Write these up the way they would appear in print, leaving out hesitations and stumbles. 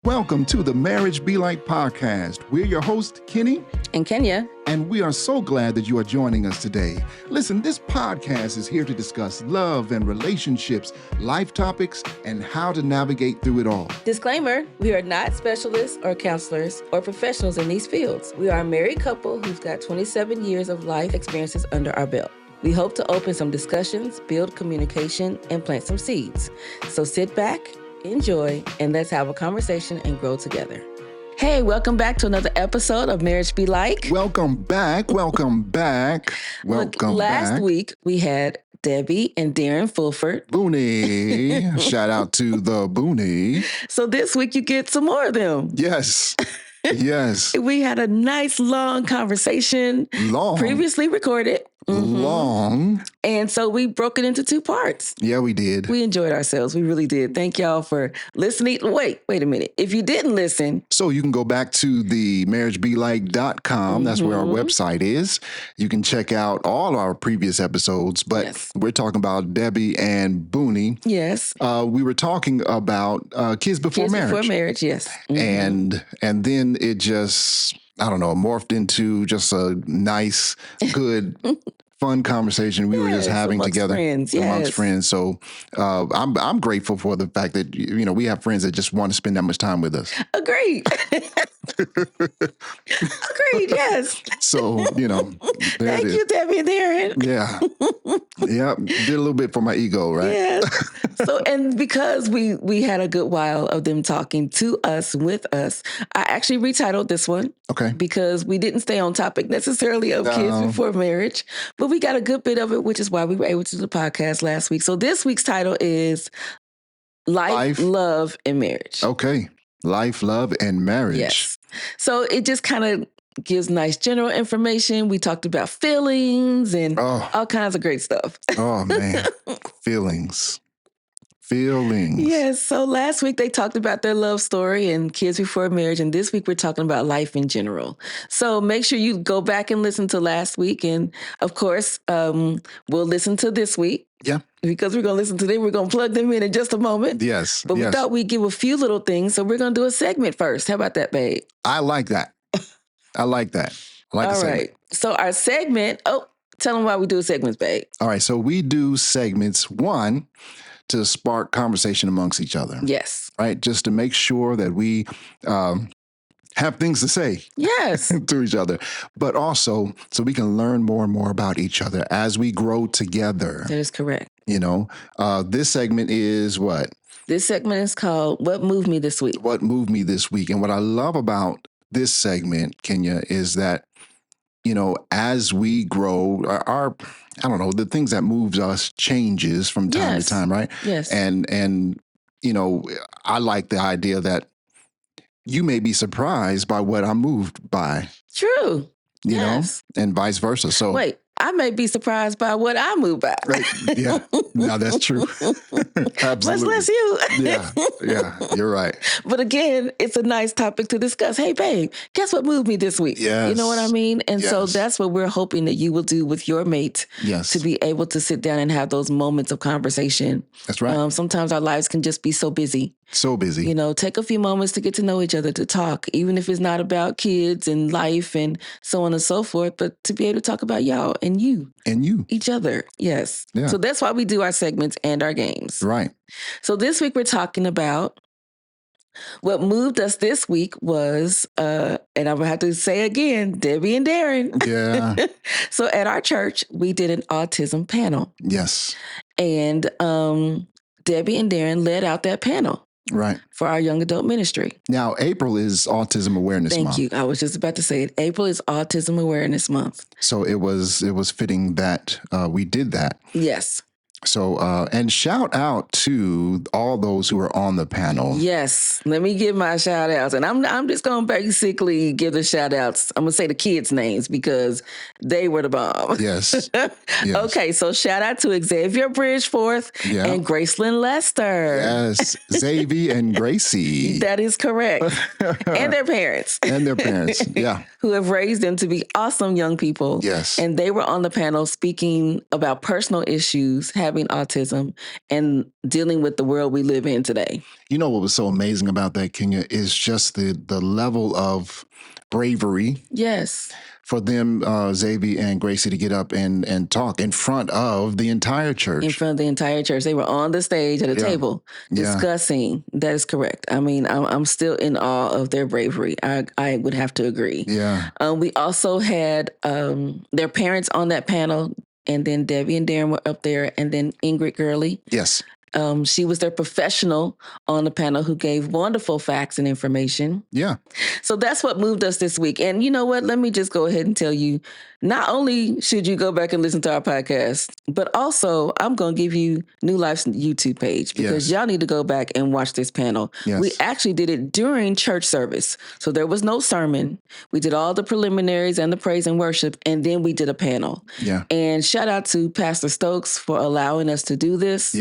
Welcome to the Marriage Be Like podcast. We're your hosts, Kenny and Kenya. And we are so glad that you are joining us today. Listen, this podcast is here to discuss love and relationships, life topics, and how to navigate through it all. Disclaimer, we are not specialists or counselors or professionals in these fields. We are a married couple who's got 27 years of life experiences under our belt. We hope to open some discussions, build communication, and plant some seeds. So sit back, enjoy, and let's have a conversation and grow together. Hey, welcome back to another episode of Marriage Be Like. Welcome back. Last week, we had Debbie and Darren Fulford. Booney. Shout out to the Booney. So this week, you get some more of them. Yes. We had a nice, long conversation. Previously recorded. Mm-hmm. Long. And so we broke it into two parts. Yeah, we did. We enjoyed ourselves. We really did. Thank y'all for listening. Wait a minute. If you didn't listen. So you can go back to the marriagebelike.com. That's where our website is. You can check out all our previous episodes, but we're talking about Debbie and Booney. Yes. We were talking about kids before marriage. Before marriage, yes. Mm-hmm. And then it just, I don't know, morphed into just a nice, good, fun conversation we were just having together amongst friends. So I'm grateful for the fact that, we have friends that just want to spend that much time with us. Agreed. Agreed, yes. So, Thank you, Debbie and Darren. Yeah. Yeah. Did a little bit for my ego, right? Yes. So, and because we had a good while of them talking to us, with us, I actually retitled this one. Okay. Because we didn't stay on topic necessarily of kids before marriage, but we got a good bit of it, which is why we were able to do the podcast last week. So this week's title is Life, Love, and Marriage. Okay. Life, Love, and Marriage. Yes. So it just kind of gives nice general information. We talked about feelings and all kinds of great stuff. Oh, man. Feelings. Yes. So last week they talked about their love story and kids before marriage. And this week we're talking about life in general. So make sure you go back and listen to last week. And of course, we'll listen to this week. Yeah. Because we're going to listen to them. We're going to plug them in just a moment. Yes. But we thought we'd give a few little things. So we're going to do a segment first. How about that, babe? I like that. All right. So our segment, tell them why we do segments, babe. All right. So we do segments, one, to spark conversation amongst each other. Yes. Right? Just to make sure that we have things to say. Yes. To each other. But also so we can learn more and more about each other as we grow together. That is correct. This segment is what? This segment is called What Moved Me This Week. What Moved Me This Week. And what I love about this segment, Kenya, is that, as we grow, the things that moves us changes from time to time, right? Yes. And I like the idea that you may be surprised by what I'm moved by. True. You know, and vice versa. So wait, I may be surprised by what I moved by. Right. Yeah. No, that's true. Absolutely. Much less you. Yeah. You're right. But again, it's a nice topic to discuss. Hey, babe, guess what moved me this week? Yes. You know what I mean? And so that's what we're hoping that you will do with your mate. Yes. To be able to sit down and have those moments of conversation. That's right. Sometimes our lives can just be so busy. So busy. Take a few moments to get to know each other, to talk, even if it's not about kids and life and so on and so forth, but to be able to talk about y'all and you. Each other. Yes. Yeah. So that's why we do our segments and our games. Right. So this week we're talking about what moved us this week was, and I'm going to have to say again, Debbie and Darren. Yeah. So at our church, we did an autism panel. Yes. And Debbie and Darren led out that panel. Right. For our young adult ministry. Now, April is Autism Awareness Month. Thank you. I was just about to say it. April is Autism Awareness Month. So it was fitting that we did that. Yes. So, and shout out to all those who were on the panel. Yes. Let me give my shout outs. And I'm just going to basically give the shout outs. I'm going to say the kids' names because they were the bomb. Yes. Okay. So shout out to Xavier Bridgeforth and Gracelyn Lester. Yes. Xavier and Gracie. That is correct. And their parents. Yeah. Who have raised them to be awesome young people. Yes. And they were on the panel speaking about personal issues, having describing autism and dealing with the world we live in today. You know what was so amazing about that, Kenya, is just the level of bravery. Yes. For them, Xavier and Gracie, to get up and talk in front of the entire church. In front of the entire church. They were on the stage at a table discussing. That is correct. I mean, I'm still in awe of their bravery. I would have to agree. Yeah. We also had their parents on that panel, and then Debbie and Darren were up there, and then Ingrid Gurley. Yes. She was their professional on the panel who gave wonderful facts and information. Yeah. So that's what moved us this week. And you know what? Let me just go ahead and tell you, not only should you go back and listen to our podcast, but also I'm going to give you New Life's YouTube page because y'all need to go back and watch this panel. Yes. We actually did it during church service. So there was no sermon. We did all the preliminaries and the praise and worship, and then we did a panel. Yeah. And shout out to Pastor Stokes for allowing us to do this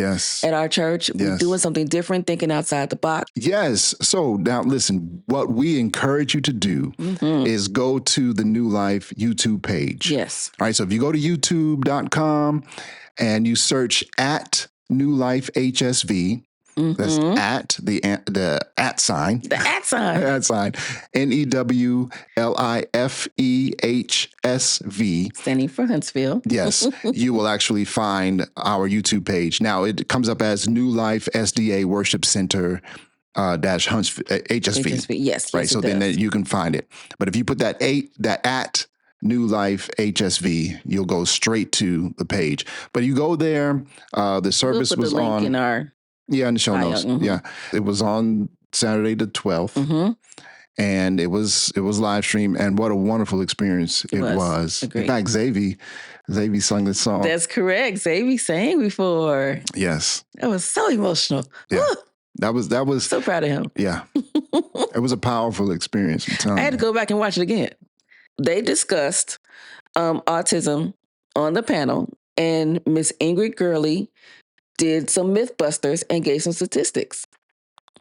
at our church. We're doing something different, thinking outside the box. Yes. So now listen, what we encourage you to do is go to the New Life YouTube page. Yes. All right. So if you go to youtube.com and you search at New Life HSV, that's at the at sign. The at sign. At sign. NEWLIFEHSV. Standing for Huntsville. Yes. You will actually find our YouTube page. Now it comes up as New Life SDA Worship Center dash Huntsville HSV. Yes. Right. So then you can find it. But if you put that at New Life HSV, you'll go straight to the page. But you go there. The service we'll put was the link on in our in the show notes. Yeah, it was on Saturday the 12th, and it was live stream. And what a wonderful experience it was. In fact, Xavier sung this song. That's correct. Xavier sang before. Yes, that was so emotional. Yeah. That was so proud of him. Yeah, it was a powerful experience. I had to go back and watch it again. They discussed autism on the panel, and Miss Ingrid Gurley did some Mythbusters and gave some statistics.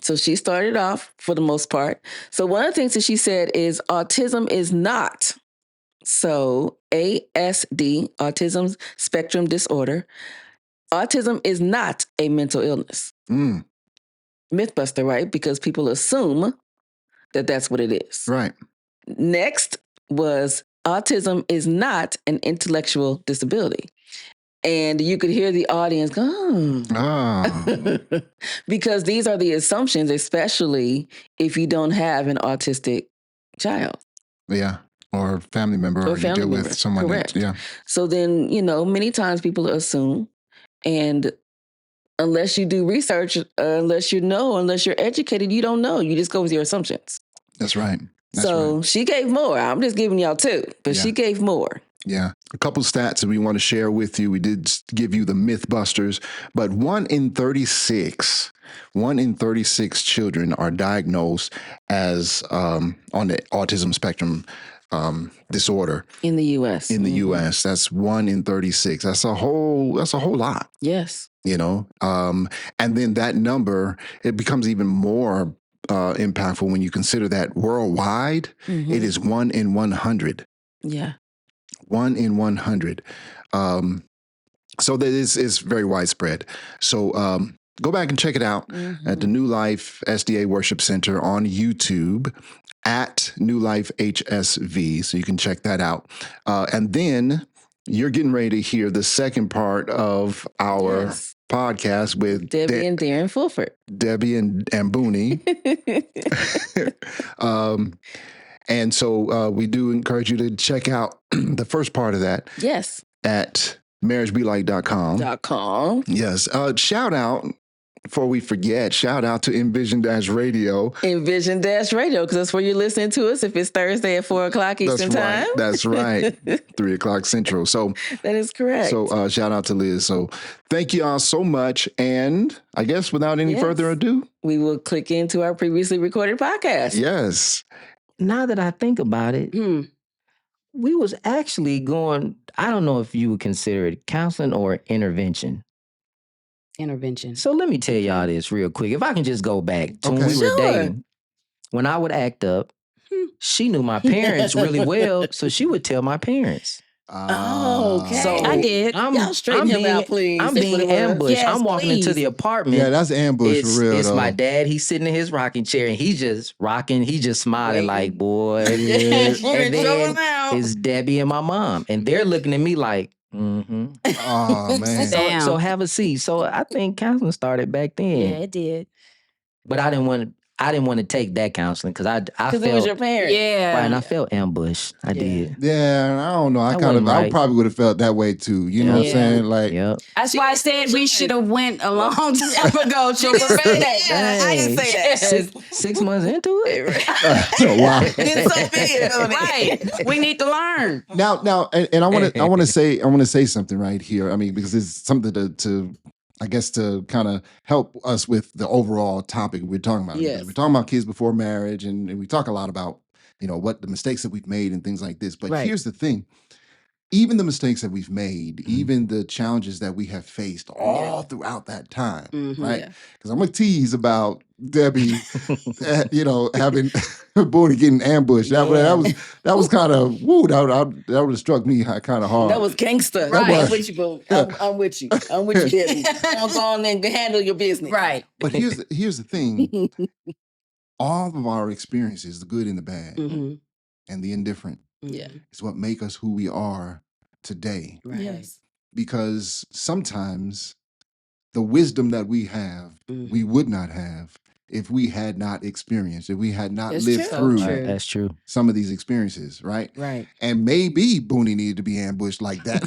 So she started off for the most part. So one of the things that she said is autism is not, so ASD, autism spectrum disorder, autism is not a mental illness. Mythbuster, right? Because people assume that that's what it is. Right. Next was autism is not an intellectual disability. And you could hear the audience go, because these are the assumptions, especially if you don't have an autistic child. Yeah. Or family member, or you deal with someone. Correct. Yeah. So then, many times people assume, and unless you do research, unless you're educated, you don't know. You just go with your assumptions. That's right. She gave more. I'm just giving y'all two, but she gave more. Yeah. A couple stats that we want to share with you. We did give you the Mythbusters, but 1 in 36 children are diagnosed as on the autism spectrum disorder. In the U.S. In the U.S. That's 1 in 36. That's a whole lot. Yes. And then that number, it becomes even more impactful when you consider that worldwide, it is 1 in 100. Yeah. 1 in 100. So that is very widespread. So go back and check it out at the New Life SDA Worship Center on YouTube at New Life HSV. So you can check that out. And then you're getting ready to hear the second part of our podcast with Debbie and Darren Fulford. Debbie and Booney. And so we do encourage you to check out the first part of that. Yes. At marriagebelight.com. Yes. Shout out, before we forget, shout out to Envision-Radio. Envision-Radio, because that's where you're listening to us if it's Thursday at 4 o'clock Eastern Time. That's right. 3 o'clock Central. So that is correct. So shout out to Liz. So thank you all so much. And I guess without any further ado, we will click into our previously recorded podcast. Yes. Now that I think about it, we was actually going, I don't know if you would consider it counseling or intervention. Intervention. So let me tell y'all this real quick. If I can just go back to when we were dating, when I would act up, she knew my parents really well, so she would tell my parents. Okay. So I did. Y'all straighten him out, please. I'm being ambushed. Yes, I'm walking into the apartment. Yeah, that's ambush for real. It's though. my dad. He's sitting in his rocking chair and he's just rocking. He's just smiling like, boy. Yeah. And then it's Debbie and my mom. And they're looking at me like, mm-hmm. Oh, man. So have a seat. So I think counseling started back then. Yeah, it did. But I didn't want to take that counseling because I felt it was your parents. Yeah. right, and I felt ambushed. I did. Yeah, I don't know. I probably would have felt that way too. You know what I'm saying? Like, that's why I said we should have went a long time ago. I didn't say that. 6 months into it. Wow. It's so big. Right. We need to learn. Now, and I want to say something right here. I mean, because it's something to I guess to kind of help us with the overall topic we're talking about. Yes. We're talking about kids before marriage, and we talk a lot about, what the mistakes that we've made and things like this. But here's the thing. Even the mistakes that we've made, even the challenges that we have faced all throughout that time, right? Because I'm going to tease about Debbie, having Booney getting ambushed. That was kind of, woo, that would have struck me kind of hard. That was gangster. Right. I'm with you, boo. I'm with you. I'm with you, Debbie. Don't go on and handle your business. Right. But here's the thing. All of our experiences, the good and the bad, and the indifferent, is what make us who we are today. Right. Yes. Because sometimes the wisdom that we have, we would not have if we had not experienced, if we had not lived through That's true. some of these experiences, right? Right. And maybe Booney needed to be ambushed like that.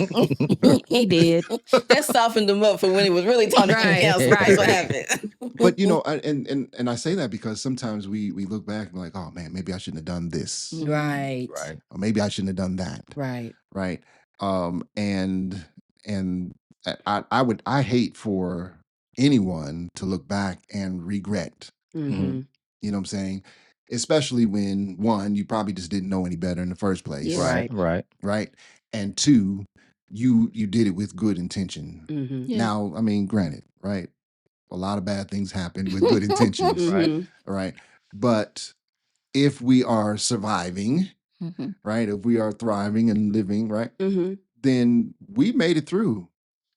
He did. That softened him up for when he was really talking to something else. Right. What happened? But and I say that because sometimes we look back and be like, oh man, maybe I shouldn't have done this. Right. Or maybe I shouldn't have done that. Right. Right. And I hate for anyone to look back and regret. Mm-hmm. You know what I'm saying? Especially when, one, you probably just didn't know any better in the first place. Yeah. Right. And two, you did it with good intention. Mm-hmm. Yeah. Now, I mean, granted, right? A lot of bad things happen with good intentions. Right. But if we are surviving, right? If we are thriving and living, right? Then we made it through.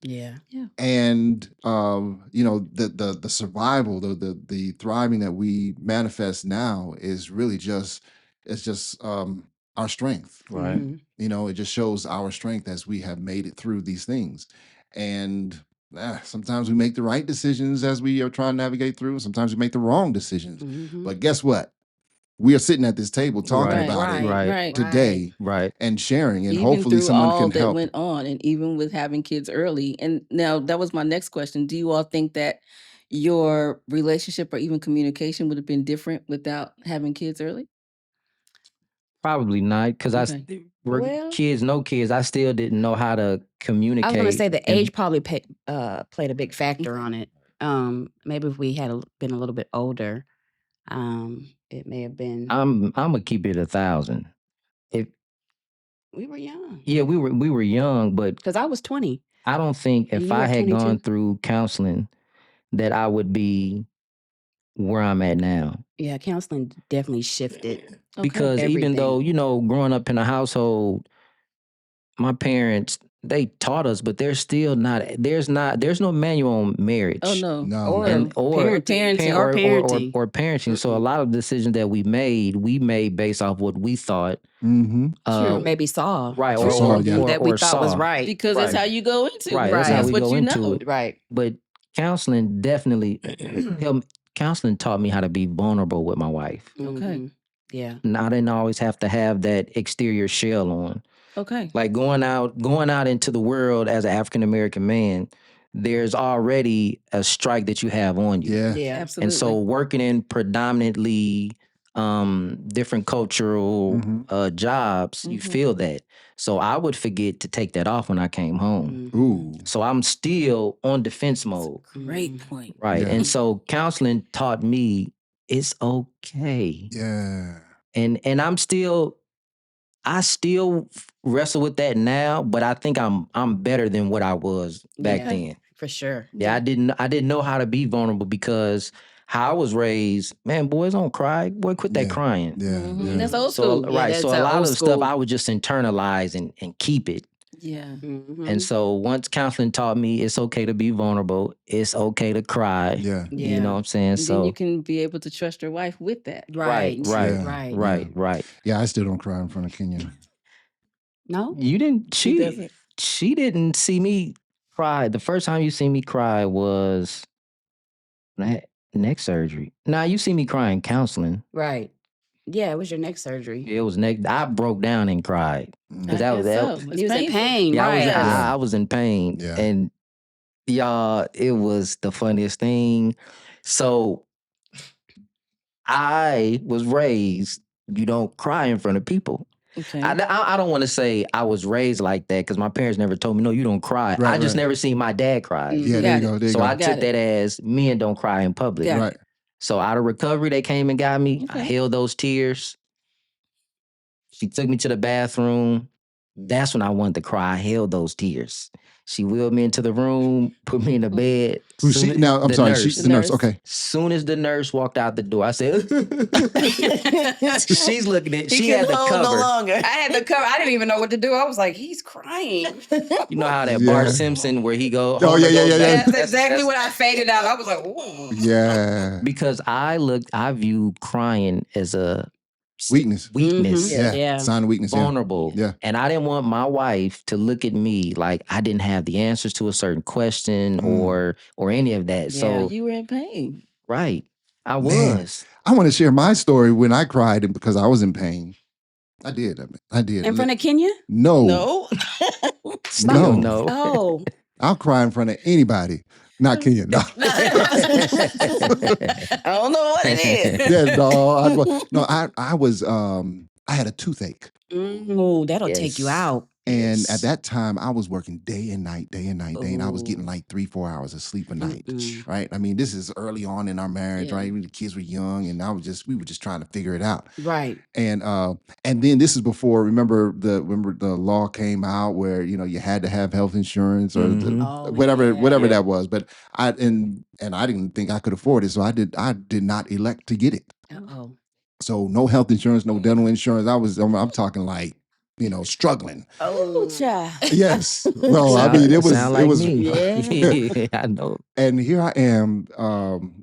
Yeah. And the survival, the thriving that we manifest now is really just our strength. Right. It just shows our strength as we have made it through these things. And sometimes we make the right decisions as we are trying to navigate through. Sometimes we make the wrong decisions. But guess what? We are sitting at this table talking about it today, and sharing, and even hopefully someone can that help. Went on, and even with having kids early. And now that was my next question: do you all think that your relationship or even communication would have been different without having kids early? Probably not, because kids, no kids. I still didn't know how to communicate. I was going to say the age probably played a big factor on it. Maybe if we had been a little bit older, it may have been. I'm gonna keep it 1,000. We were young. Yeah, we were young, but because I was 20. I don't think if I had 22. gone through counseling that I would be where I'm at now. Yeah, counseling definitely shifted. Because even though, growing up in a household, my parents, they taught us, but there's still there's no manual on marriage. Oh no. Or parenting. Or parenting. So a lot of decisions that we made based off what we thought. Maybe saw. Right. That we thought was right. Because that's how you go into it. Right. That's how we go into it. Right. But counseling definitely counseling taught me how to be vulnerable with my wife. Okay. Yeah. And I didn't always have to have that exterior shell on. Okay. Like going out into the world as an African American man, there's already a strike that you have on you. Yeah, absolutely. And so working in predominantly different cultural jobs, you feel that. So I would forget to take that off when I came home. Ooh. So I'm still on defense mode. Great point. Right. Yeah. And so counseling taught me it's okay. Yeah. And I still wrestle with that now, but I think I'm better than what I was back then. For sure. Yeah, I didn't know how to be vulnerable because how I was raised, man, boys don't cry. Boy, quit that crying. Yeah. That's old school. So a lot of stuff I would just internalize and keep it. Yeah. And so once counseling taught me it's okay to be vulnerable, it's okay to cry. Yeah. You know what I'm saying? And so then you can be able to trust your wife with that. right. Yeah, I still don't cry in front of Kenya. No? You didn't She doesn't. she didn't see me cry. The first time you see me cry was neck surgery. Now you see me crying counseling. Right. Yeah, it was your neck surgery. It was neck. I broke down and cried. Because that was that. It's He was in painful. pain, Yeah, right? I was in pain. Yeah. And y'all, it was the funniest thing. So I was raised, you don't cry in front of people. Okay. I don't want to say I was raised like that because my parents never told me, no, you don't cry. Right, I just never seen my dad cry. Yeah, there you go. So I took that as men don't cry in public. Right. So out of recovery, they came and got me. Okay. I held those tears. She took me to the bathroom. That's when I wanted to cry. I held those tears. She wheeled me into the room, put me in the bed. Who's she? Now, I'm sorry. She's the nurse. Okay. Soon as the nurse walked out the door, I said, she's looking at, He she had the hold cover. no longer. I had the cover. I didn't even know what to do. I was like, he's crying. You know how that Yeah. Bart Simpson where he go, Oh, yeah. That's exactly what I faded out. I was like, ooh. Yeah. Because I view crying as a Weakness. Mhm. Yeah. Sign of weakness. Vulnerable. Yeah. And I didn't want my wife to look at me like I didn't have the answers to a certain question or any of that. Yeah. So You were in pain. right. I Man. was. I want to share my story when I cried because I was in pain. I did. In front of Kenya? No. No. Still no. Oh. I'll cry in front of anybody. Not Kenya. No. I don't know what it is. Yeah, no. I was I had a toothache. Ooh, that'll take you out. And at that time, I was working day and night, and I was getting like 3-4 hours of sleep a night, right? I mean, this is early on in our marriage, right? The kids were young, and we were just trying to figure it out, right? And then this is before. Remember the law came out where you had to have health insurance or whatever that was. But I didn't think I could afford it, so I did not elect to get it. Uh-oh. So no health insurance, no dental insurance. I'm talking like. Struggling. Oh, child. Yes. Well, I mean, it was. Me. Yeah. I know. And here I am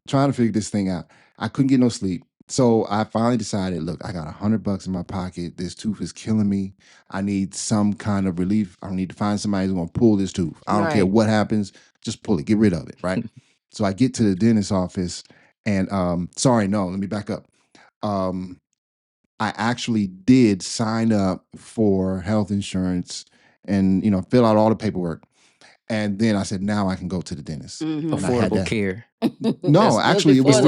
trying to figure this thing out. I couldn't get no sleep. So I finally decided, look, I got $100 in my pocket. This tooth is killing me. I need some kind of relief. I need to find somebody who's going to pull this tooth. I don't care what happens. Just pull it. Get rid of it, right? So I get to the dentist's office and let me back up. I actually did sign up for health insurance and, fill out all the paperwork. And then I said, now I can go to the dentist. Affordable care. No, actually, it was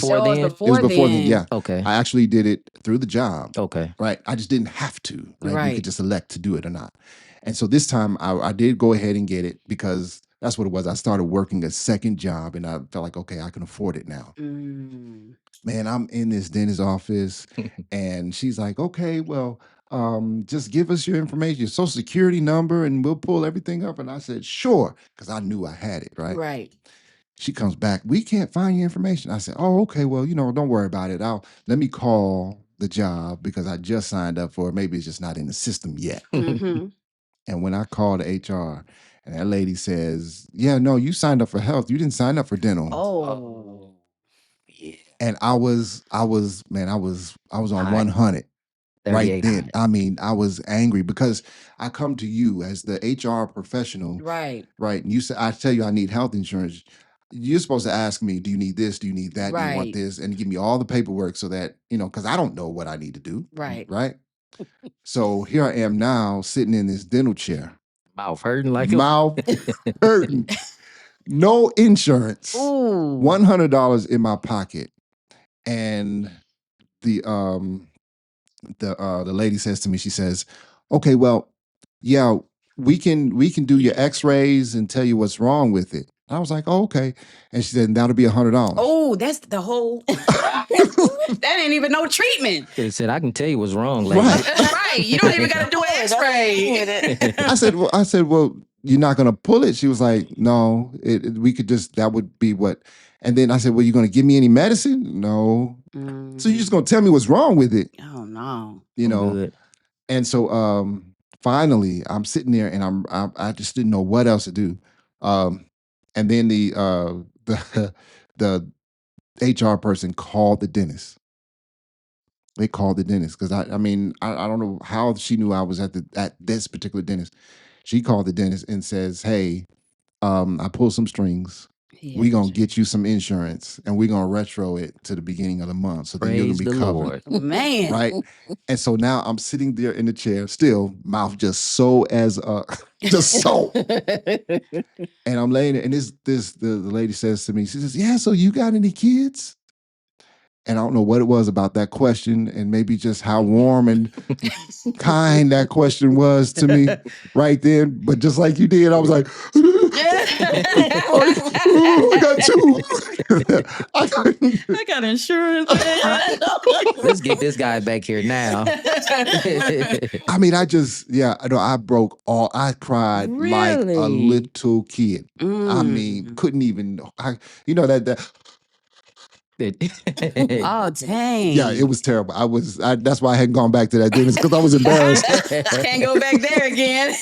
before then. Yeah. Okay. I actually did it through the job. Okay. Right. I just didn't have to. Right. You could just elect to do it or not. And so this time I did go ahead and get it because that's what it was. I started working a second job and I felt like, okay, I can afford it now. Man, I'm in this dentist's office and she's like, okay, well, just give us your information, your social security number, and we'll pull everything up. And I said, sure, because I knew I had it, right? Right. She comes back, we can't find your information. I said, oh, okay, well, don't worry about it. Let me call the job because I just signed up for it. Maybe it's just not in the system yet. And when I called HR, and that lady says, yeah, no, you signed up for health. You didn't sign up for dental. Oh. Yeah. And I was on 100 right then. I mean, I was angry because I come to you as the HR professional. Right. Right. And I tell you I need health insurance. You're supposed to ask me, do you need this? Do you need that? Do you want this? And give me all the paperwork so that, because I don't know what I need to do. Right. Right. So here I am now sitting in this dental chair. Mouth hurting hurting. No insurance. Ooh. $100 in my pocket. And the lady says to me, she says, okay, well, yeah, we can do your x-rays and tell you what's wrong with it. I was like, oh, okay. And she said, that'll be $100. Oh, that's the whole, that ain't even no treatment. They said, I can tell you what's wrong, lady. Right. You don't even got to do an x-ray. I said, well, you're not going to pull it? She was like, no, we could just, that would be what. And then I said, well, you going to give me any medicine? No. So you're just going to tell me what's wrong with it? Oh, no. Good. And so finally, I'm sitting there and I just didn't know what else to do. And then the the HR person called the dentist. They called the dentist because I mean I don't know how she knew I was at this particular dentist. She called the dentist and says, "Hey, I pulled some strings. We're gonna get you some insurance and we're gonna retro it to the beginning of the month. So then you're gonna be covered." Lord. Man. Right. And so now I'm sitting there in the chair, still mouth just so as just so. And I'm laying there, and the lady says to me, she says, "Yeah, so you got any kids?" And I don't know what it was about that question, and maybe just how warm and kind that question was to me right then. But just like you did, I was like, I got two. I got insurance. Let's get this guy back here now. I mean, I broke all. I cried like a little kid. I mean, couldn't even. That. Oh, dang. Yeah, it was terrible. That's why I hadn't gone back to that dentist, because I was embarrassed. Can't go back there again.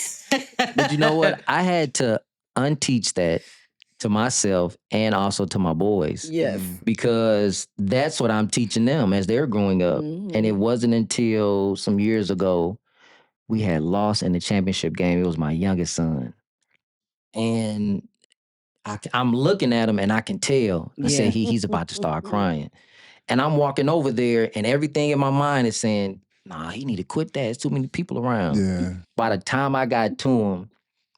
But you know what? I had to unteach that to myself and also to my boys. Yes. Because that's what I'm teaching them as they're growing up. And it wasn't until some years ago we had lost in the championship game. It was my youngest son. And I'm looking at him and I can tell. I said, he's about to start crying. And I'm walking over there and everything in my mind is saying, nah, he need to quit that. There's too many people around. Yeah. By the time I got to him,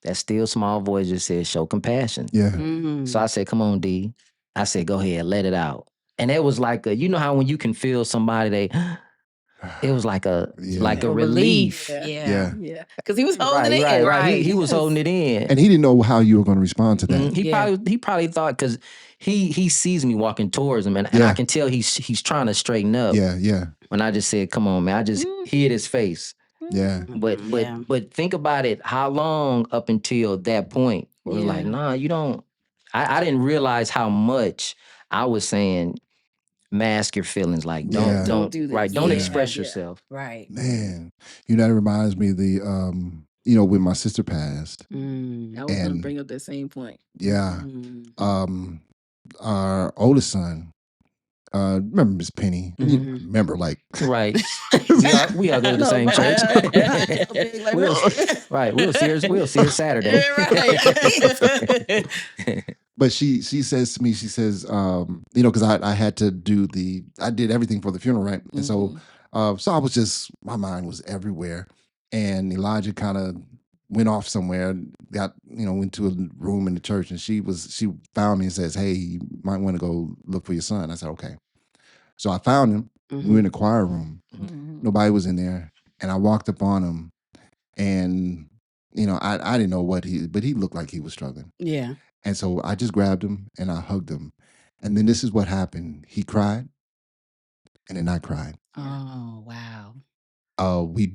that still small voice just said, show compassion. Yeah. So I said, come on, D. I said, go ahead, let it out. And it was like you know how when you can feel somebody, it was like a relief. Yeah. Because he was holding it in. Right. He was holding it in. And he didn't know how you were going to respond to that. He probably thought, because he sees me walking towards him and I can tell he's trying to straighten up. Yeah. When I just said, come on, man, I just hit his face. Yeah. But think about it, how long up until that point it was like, nah, you don't. I didn't realize how much I was saying mask your feelings, like don't do this. Right, don't express yourself. Right. Man, that reminds me of the when my sister passed. I was going to bring up that same point. Yeah. Our oldest son, remember Miss Penny? Remember, like, right. we all go to the same church. We'll see her Saturday. Right. But she says to me, she says, because I had to I did everything for the funeral, right? And so I was just, my mind was everywhere. And Elijah kind of went off somewhere, went to a room in the church, and she found me and says, hey, you might want to go look for your son. I said, okay. So I found him. We were in the choir room. Nobody was in there. And I walked up on him, and, I didn't know but he looked like he was struggling. Yeah. And so I just grabbed him and I hugged him. And then this is what happened. He cried, and then I cried. Oh, wow. We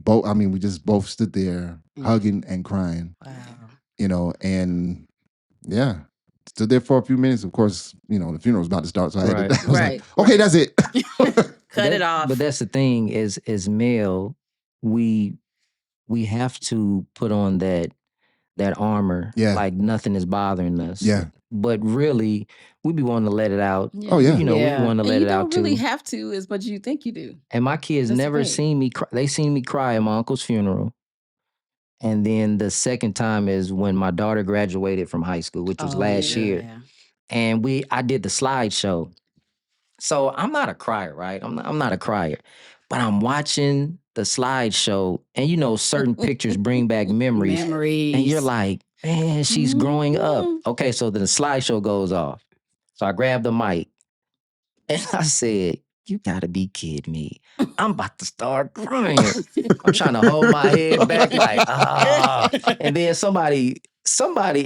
just both stood there hugging and crying. Wow. And stood there for a few minutes. Of course, the funeral was about to start. So I had to, like, okay, that's it. Cut it off. But that's the thing is male, we have to put on that armor, like nothing is bothering us. Yeah. But really, we be wanting to let it out. Oh, yeah. We want to let it out too. You don't really have to as much as you think you do. And my kids never seen me cry. They seen me cry at my uncle's funeral. And then the second time is when my daughter graduated from high school, which was last year. Yeah. And I did the slideshow. So I'm not a crier, right? I'm not a crier. But I'm watching the slideshow, and certain pictures bring back memories. And you're like, man, she's growing up. Okay, so then the slideshow goes off. So I grabbed the mic and I said, you gotta be kidding me. I'm about to start crying. I'm trying to hold my head back like, And then somebody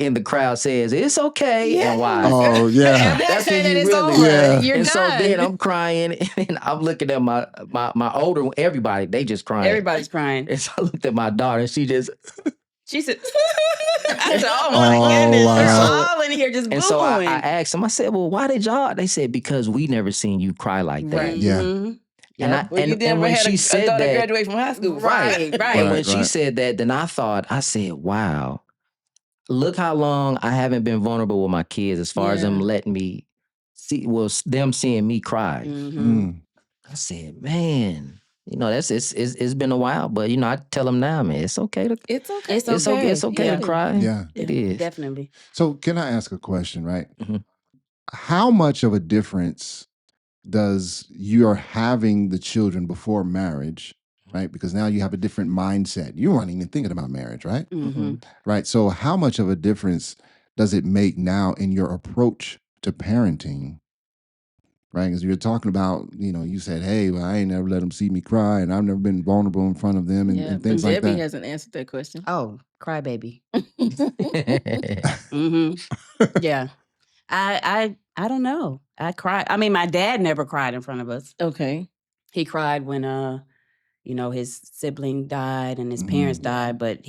in the crowd says, it's okay. And why? Oh, yeah. That's when you really, You're and done. so then I'm crying, and I'm looking at my older, everybody, they just crying. Everybody's crying. And so I looked at my daughter, and she said, I said, oh my goodness. Wow. They're all in here just booing. And so I asked them, I said, well, why did y'all? They said, because we never seen you cry like that. Right. Yeah. Mm-hmm. Yep. And when she said that, graduate from high school. Right. And when she said that, then I said, wow, look how long I haven't been vulnerable with my kids as far as them letting me see, them seeing me cry. I said, man, it's been a while, but I tell them now, man, it's okay to it's okay to cry. Yeah, it is definitely. So can I ask a question? Right, Mhm. How much of a difference does your having the children before marriage, right? Because now you have a different mindset. You weren't even thinking about marriage, right? Right. So how much of a difference does it make now in your approach to parenting? Right, because you're talking about, you said, "Hey, well, I ain't never let them see me cry, and I've never been vulnerable in front of them, and things like that." Debbie hasn't answered that question. Oh, crybaby. Yeah, I don't know. I cry. I mean, my dad never cried in front of us. Okay. He cried when his sibling died and his parents died, but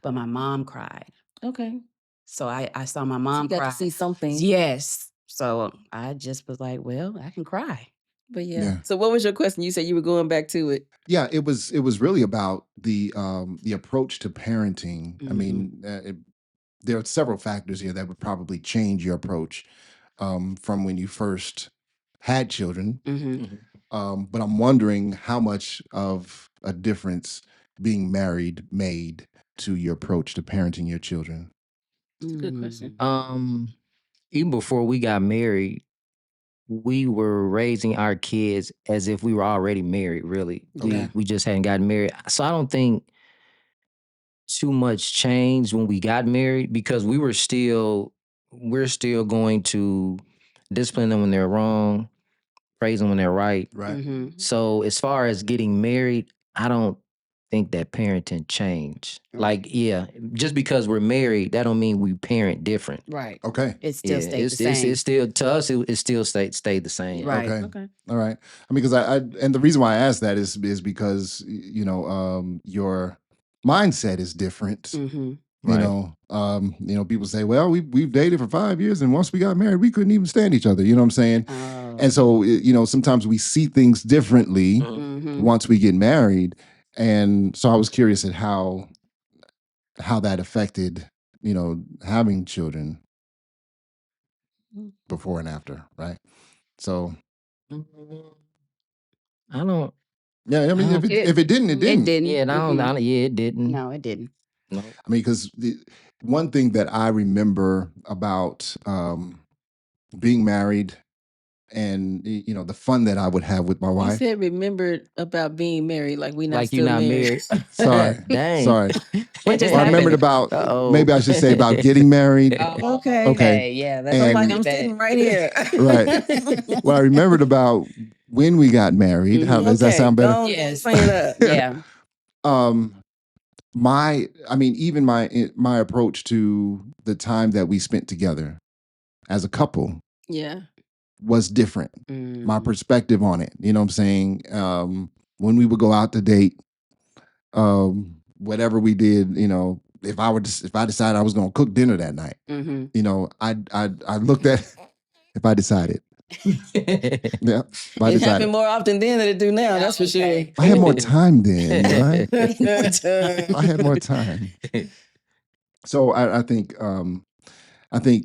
but my mom cried. Okay. So I saw my mom so you cry. got to see something. Yes. So I just was like, well, I can cry. But yeah. So what was your question? You said you were going back to it. Yeah, it was really about the approach to parenting. I mean, there are several factors here that would probably change your approach from when you first had children. But I'm wondering how much of a difference being married made to your approach to parenting your children. That's a good question. Even before we got married, we were raising our kids as if we were already married, really. Okay. We just hadn't gotten married. So I don't think too much changed when we got married because we're still going to discipline them when they're wrong, praise them when they're right. Right. So as far as getting married, I don't think that parenting changed. Like, just because we're married, that don't mean we parent different. Right. Okay. It still stayed the same. It's still, to us, it still stayed the same. Right. Okay. All right. I mean, because I and the reason why I asked that is because your mindset is different. People say, well, we've dated for 5 years, and once we got married, we couldn't even stand each other. You know what I'm saying? And so, sometimes we see things differently once we get married. And so I was curious at how that affected, having children before and after, right? So I don't. Yeah, I mean, if it didn't, it didn't. It didn't. Yeah, it didn't. No, it didn't. No. I mean, because one thing that I remember about being married and the fun that I would have with my You wife. said remembered about being married, like we not Like still you're not married. Sorry, Dang. sorry. What just Well, I happened? remembered about. Uh-oh. Maybe I should say about getting married. Okay. Okay. Yeah, that's And- I'm sitting right here. Right. Well, I remembered about when we got married. How does that sound better? Yes. Bring it up. Yeah. Even my approach to the time that we spent together as a couple Yeah. was different. My perspective on it, you know what I'm saying? When we would go out to date, whatever we did, if I decided I was going to cook dinner that night, I looked at if I decided. Yeah, It happened more often then than it do now. That's for sure. I had more time then, right? I had more time. So I think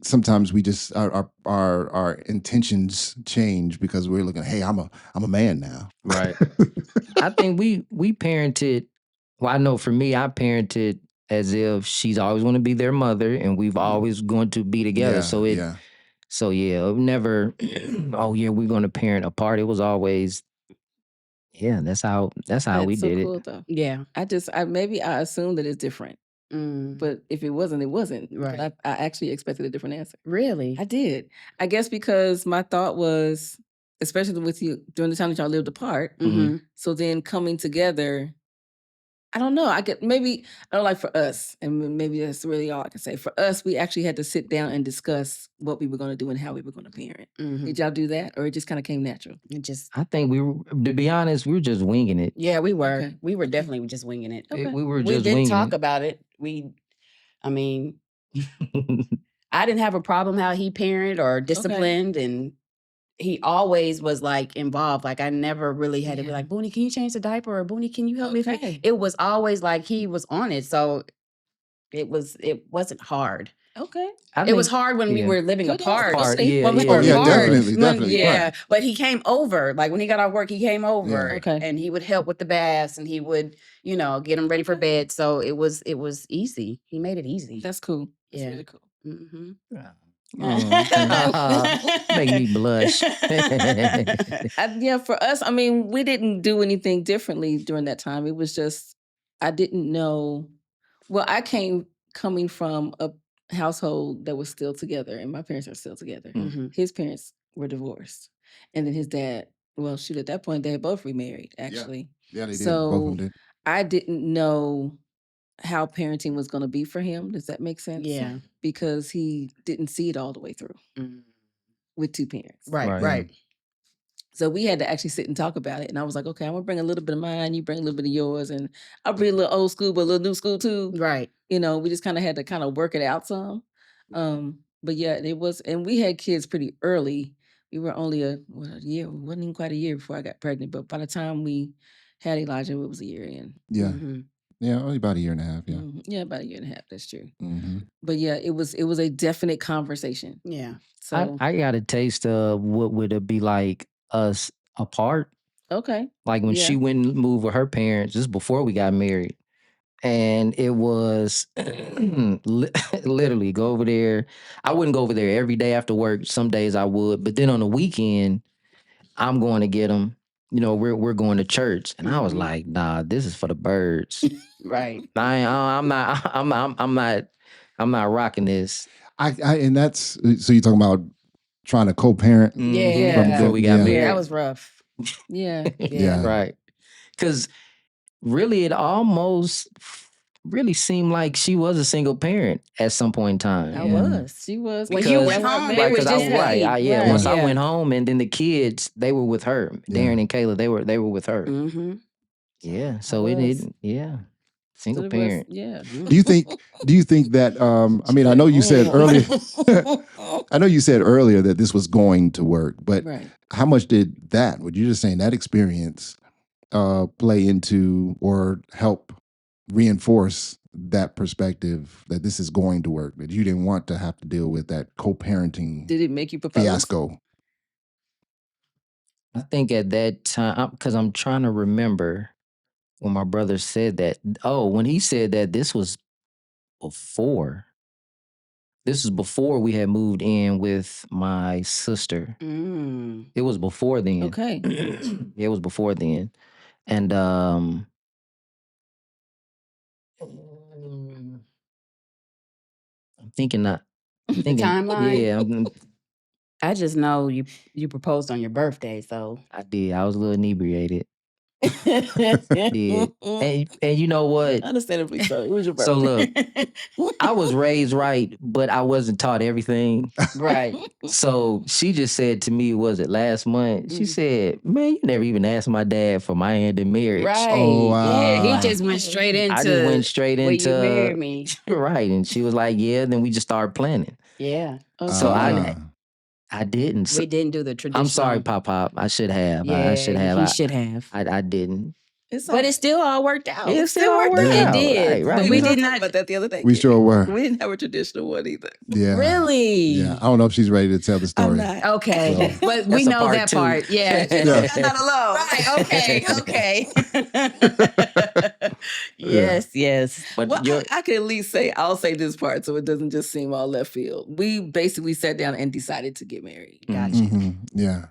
sometimes we just our intentions change because we're looking. Hey, I'm a man now, Right. I think we parented. Well, I know for me, I parented as if she's always going to be their mother, and we've always going to be together. Yeah, So it never. Oh yeah, we're going to parent apart. It was always. Yeah, that's how we so did cool, it. though. Yeah. I assumed that it's different, but if it wasn't, it wasn't. Right. But I actually expected a different answer. Really? I did. I guess because my thought was, especially with you during the time that y'all lived apart. So then coming together, I don't know. I don't like for us, and maybe that's really all I can say. For us, we actually had to sit down and discuss what we were going to do and how we were going to parent. Did y'all do that, or it just kind of came natural? I think we were, to be honest, we were just winging it. Yeah, we were. Okay. We were definitely just winging it. Okay. We were We just did winging talk it. about it. I didn't have a problem how he parented or disciplined, and he always was like involved. Like I never really had to be like, Booney, can you change the diaper? Or Booney, can you help me? It was always like he was on it. So it wasn't hard. Okay. It was hard when we were living apart. Yeah, when we were apart. Definitely. Yeah, but he came over. Like when he got off work, he came over. Yeah. Okay. And he would help with the baths, and he would, get him ready for bed. So it was easy. He made it easy. That's cool. That's really cool. Mm-hmm. Make me blush. For us, I mean, we didn't do anything differently during that time. It was just, I didn't know. Well, I coming from a household that was still together, and my parents are still together. Mm-hmm. His parents were divorced, and then his dad. Well, shoot, at that point they had both remarried. Actually, yeah, they did. So both of them did. I didn't know how parenting was going to be for him. Does that make sense? Yeah, because he didn't see it all the way through with two parents. Right. So we had to actually sit and talk about it. And I was like, okay, I'm going to bring a little bit of mine. You bring a little bit of yours. And I'll bring a little old school, but a little new school too. Right. We just kind of had to kind of work it out some. But yeah, it was, and we had kids pretty early. We were only a year, it wasn't even quite a year before I got pregnant. But by the time we had Elijah, it was a year in. Yeah. Mm-hmm. Yeah, only about a year and a half. Yeah. Mm-hmm. Yeah, about a year and a half. That's true. Mm-hmm. But yeah, it was a definite conversation. Yeah. So I got a taste of what would it be like us apart. Okay. Like when she went and moved with her parents just before we got married. And it was literally go over there. I wouldn't go over there every day after work. Some days I would. But then on the weekend, I'm going to get them. We're going to church. And I was like, nah, this is for the birds. Right. I'm not rocking this. And that's, so you're talking about trying to co-parent? Yeah. Before we got married. That was rough. Yeah. Right. Because really, it almost really seemed like she was a single parent at some point in time. I was. She was. When you went home, right, was just once I went home, and then the kids, they were with her. Darren and Kayla, they were with her. Mm-hmm. Yeah. So single parent. Do you think that? I mean, I know you said earlier. I know you said earlier that this was going to work, but how much did that? Would you just saying that experience play into or help reinforce that perspective that this is going to work? That you didn't want to have to deal with that co-parenting. Did it make you propose? Fiasco? I think at that time, because I'm trying to remember when my brother said that. Oh, when he said that, this was before. This was before we had moved in with my sister. It was before then. Okay. It was before then. And I'm thinking the timeline? Yeah. I just know you proposed on your birthday, so I did. I was a little inebriated. I did. And you know what? Understandably so. It was your birthday. So look, I was raised right, but I wasn't taught everything. Right. So she just said to me, was it last month? She said, man, you never even asked my dad for my hand in marriage. Right. Oh, wow. Yeah, he just went straight into I just went straight will into you marry me? Right. And she was like, yeah, then we just started planning. Yeah. So I didn't. We didn't do the traditional. I'm sorry, Pop. I should have. Yeah, I should have. He should have. I didn't. But it still all worked out. It still worked out. It did. Right. But we did not. About that the other day. We sure were. We didn't have a traditional one either. Yeah. Really? Yeah. I don't know if she's ready to tell the story. I'm not. Okay. But we know part that two. part. Yeah. I'm not alone. Right. Okay. Yes. But Well, I can at least say, I'll say this part so it doesn't just seem all left field. We basically sat down and decided to get married. Gotcha. Mm-hmm. Yeah.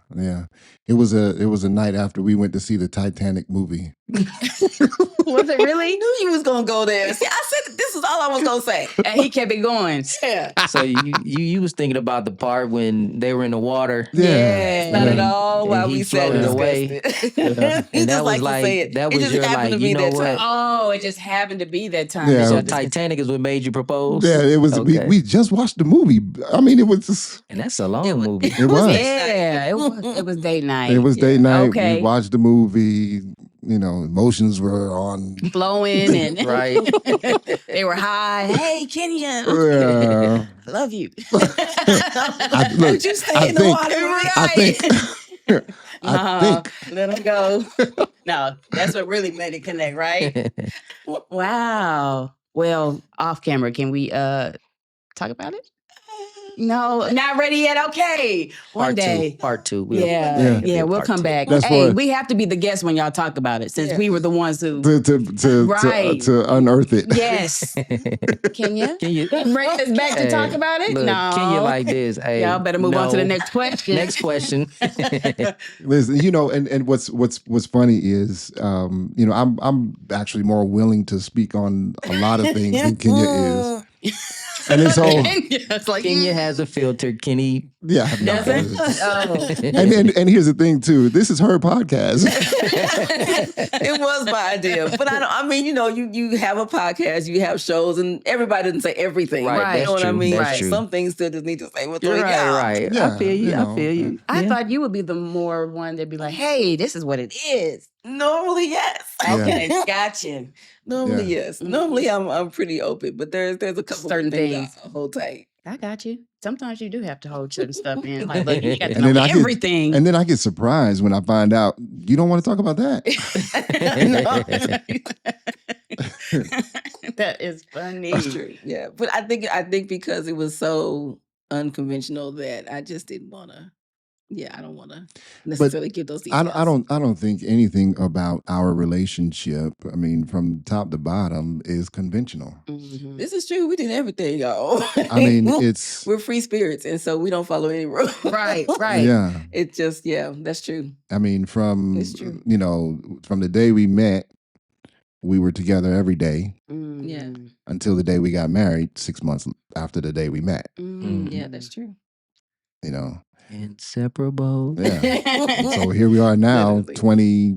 It was a night after we went to see the Titanic movie. Was it really? I knew you was gonna go there. See, I said this is all I was gonna say. And he kept it going. Yeah. So you was thinking about the part when they were in the water. Yeah. Not at all And while he we sat floated and away. discussed it. And that was like that was your like, you know what? Oh, it just happened to be that time. Yeah. So Titanic is what made you propose? Yeah, it was. Okay. We just watched the movie. I mean, it was just. And that's a long movie. It was. Yeah, it was date night. It was date night. Okay. We watched the movie. Emotions were on. Flowing and Right. they were high. Hey, Kenya. Yeah. love you. Look, Would you stay in the water? I think. Let him go. No, that's what really made it connect, right? Wow. Well, off camera, can we talk about it? No, not ready yet. Okay. One day. Part two. Yeah, we'll come back. That's hey, for, we have to be the guests when y'all talk about it, since we were the ones who to unearth it. Yes. Can you bring us back to talk about it? Look, No. can you like this? Hey, y'all better move on to the next question. Next question. Listen, and what's funny is, I'm actually more willing to speak on a lot of things than Kenya is. And it's all. It's like Kenya has a filter. Kenny, yeah, I have no doesn't. And here's the thing too. This is her podcast. It was my idea, but you have a podcast, you have shows, and everybody doesn't say everything. Right. You know what I mean? That's true. Some things still just need to say what You're they got. right. Yeah, I feel you. I feel you. I thought you would be the more one that'd be like, hey, this is what it is. Normally, yes. Okay, gotcha. Normally, yes. Normally, I'm pretty open, but there's a couple certain things I hold tight. I got you. Sometimes you do have to hold certain stuff in. Like, look, you got to And know then everything. And then I get surprised when I find out you don't want to talk about that. That is funny. That's true. Yeah, but I think because it was so unconventional that I just didn't want to. Yeah, I don't want to necessarily give those details. I don't think anything about our relationship, I mean, from top to bottom, is conventional. Mm-hmm. This is true. We did everything, y'all. I mean, we're free spirits, and so we don't follow any rules. Right. Yeah. It's just, that's true. I mean, It's true. From the day we met, we were together every day. Mm-hmm. Yeah. Until the day we got married, 6 months after the day we met. Mm-hmm. Yeah, that's true. Inseparable. Yeah. And so here we are now, 20,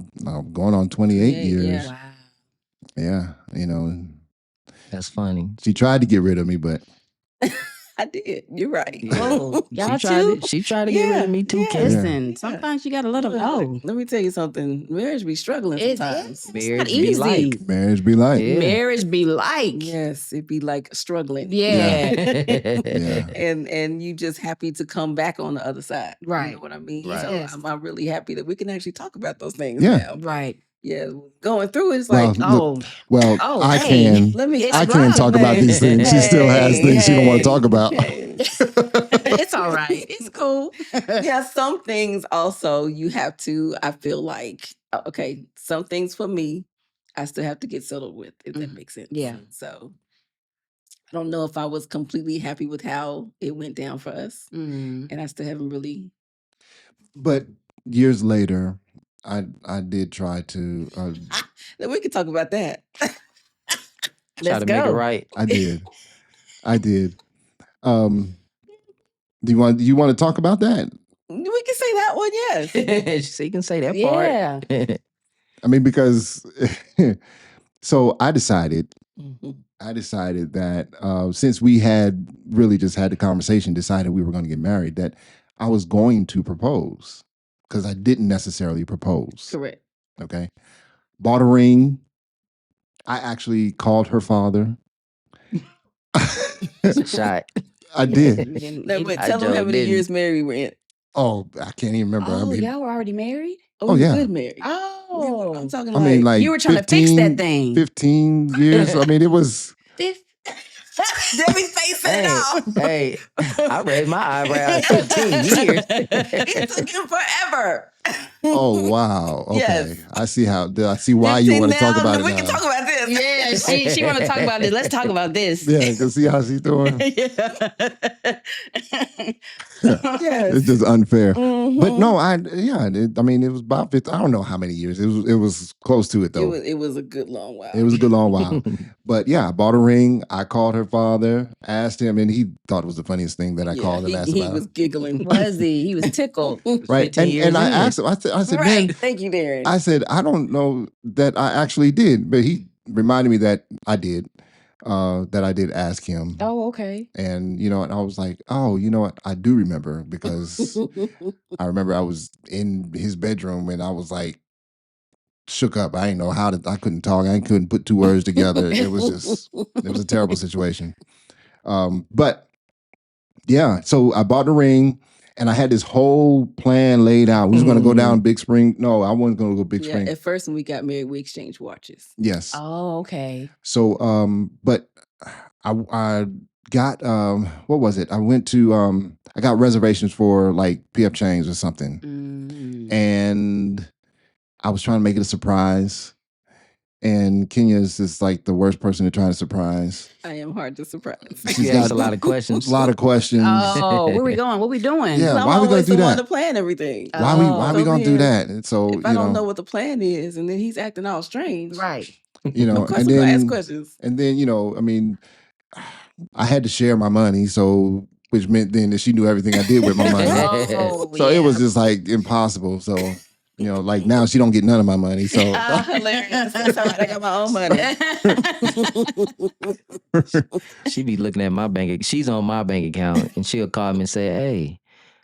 going on 28 years. Yeah. Wow. Yeah, That's funny. she tried to get rid of me, but I did. You're right. Oh, y'all too? She tried to get rid of me too, Kim. Listen, sometimes you got to let them know. Let me tell you something. Marriage be struggling sometimes. It's Marriage not be easy. like. marriage be like. Yeah. Marriage be like. Yes, it be like struggling. Yeah. Yeah. And you just happy to come back on the other side. Right. You know what I mean? Right. So Yes. I'm really happy that we can actually talk about those things Yeah. now. Right. Yeah. Going through it's Well, like, look, Well, Oh, I hey. can. let me I can talk about these things. She still has things she don't want to talk about. It's all right. It's cool. Yeah, some things also you have to, I feel like, okay, some things for me, I still have to get settled with, if that makes sense. Yeah. So I don't know if I was completely happy with how it went down for us. Mm. And I still haven't really. But years later, I did try to. We can talk about that. Try to make it right. I did. Do you want to talk about that? We can say that one, yes. So you can say that Yeah. part. I mean, because so I decided Mhm. that since we had really just had the conversation, decided we were going to get married, that I was going to propose because I didn't necessarily propose. Correct. Okay. Bought a ring. I actually called her father. It's a shot. I did. No, but I tell them how don't- many didn't. years married we were in. Oh, I can't even remember. Oh, I mean, y'all were already married? Oh, yeah. Good married. Oh. I'm talking I mean, like You were trying to fix that thing. 15 years. I mean, it was. Debbie's face said it all. Hey, I raised my eyebrow 15 years. It took him forever. Oh wow. Okay. Yes. I see why you want to talk about it We now. can talk about this. Yeah, she want to talk about this. Let's talk about this. Yeah, you can see how she's doing. Yes. It's just unfair. Mhm. But no, I mean, it was about 50. I don't know how many years. It was close to it though. It was a good long while. It was a good long while. But yeah, I bought a ring. I called her father, asked him, and he thought it was the funniest thing that I called and asked he about. was giggling. Was he? He was tickled. Right. 15 years And I in. asked him, I said, Right. man, Thank you, Darren. I said, I don't know that I actually did, but he reminded me that I did, that I did ask him. Oh, okay. And, and I was like, oh, you know what? I do remember because I remember I was in his bedroom and I was like, shook up. I didn't know I couldn't talk. I couldn't put two words together. It was a terrible situation. But Yeah. So I bought the ring. And I had this whole plan laid out. We was going to go down Big Spring. No, I wasn't going to go Big Spring. At first, when we got married, we exchanged watches. Yes. Oh, okay. So, but I got what was it? I went to I got reservations for like PF Chang's or something, and I was trying to make it a surprise. And Kenya is just like the worst person to try to surprise. I am hard to surprise. She asks a lot of questions. A lot of questions. Oh, where we going? What we doing? Yeah, why are we going to do that? To plan everything. Why are we going to do that? And so if I don't know what the plan is, and then he's acting all strange, right? You know, of course, I'm gonna ask questions. And then I mean, I had to share my money, so which meant then that she knew everything I did with my money. So it was just like impossible. So. Like now she don't get none of my money. So hilarious. That's how I got my own money. She be looking at my bank. She's on my bank account, and she'll call me and say, "Hey,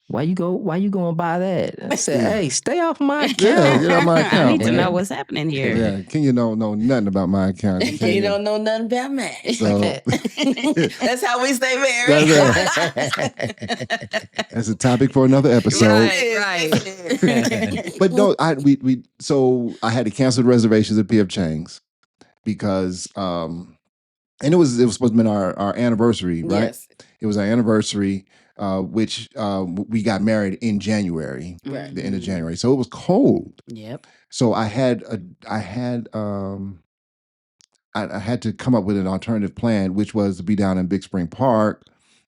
why you going to buy that?" I said, "Hey, stay off my account. Yeah, get off my account. I need to know what's happening here." Yeah, Kenya don't know nothing about my account. You don't know nothing about mine. So that's how we stay married. That's a topic for another episode. Right. But no, so I had to cancel the reservations at PF Chang's because and it was supposed to be our anniversary, right? Yes. It was our anniversary, which we got married in January, right. The end of January. So it was cold. Yep. So I had to come up with an alternative plan, which was to be down in Big Spring Park,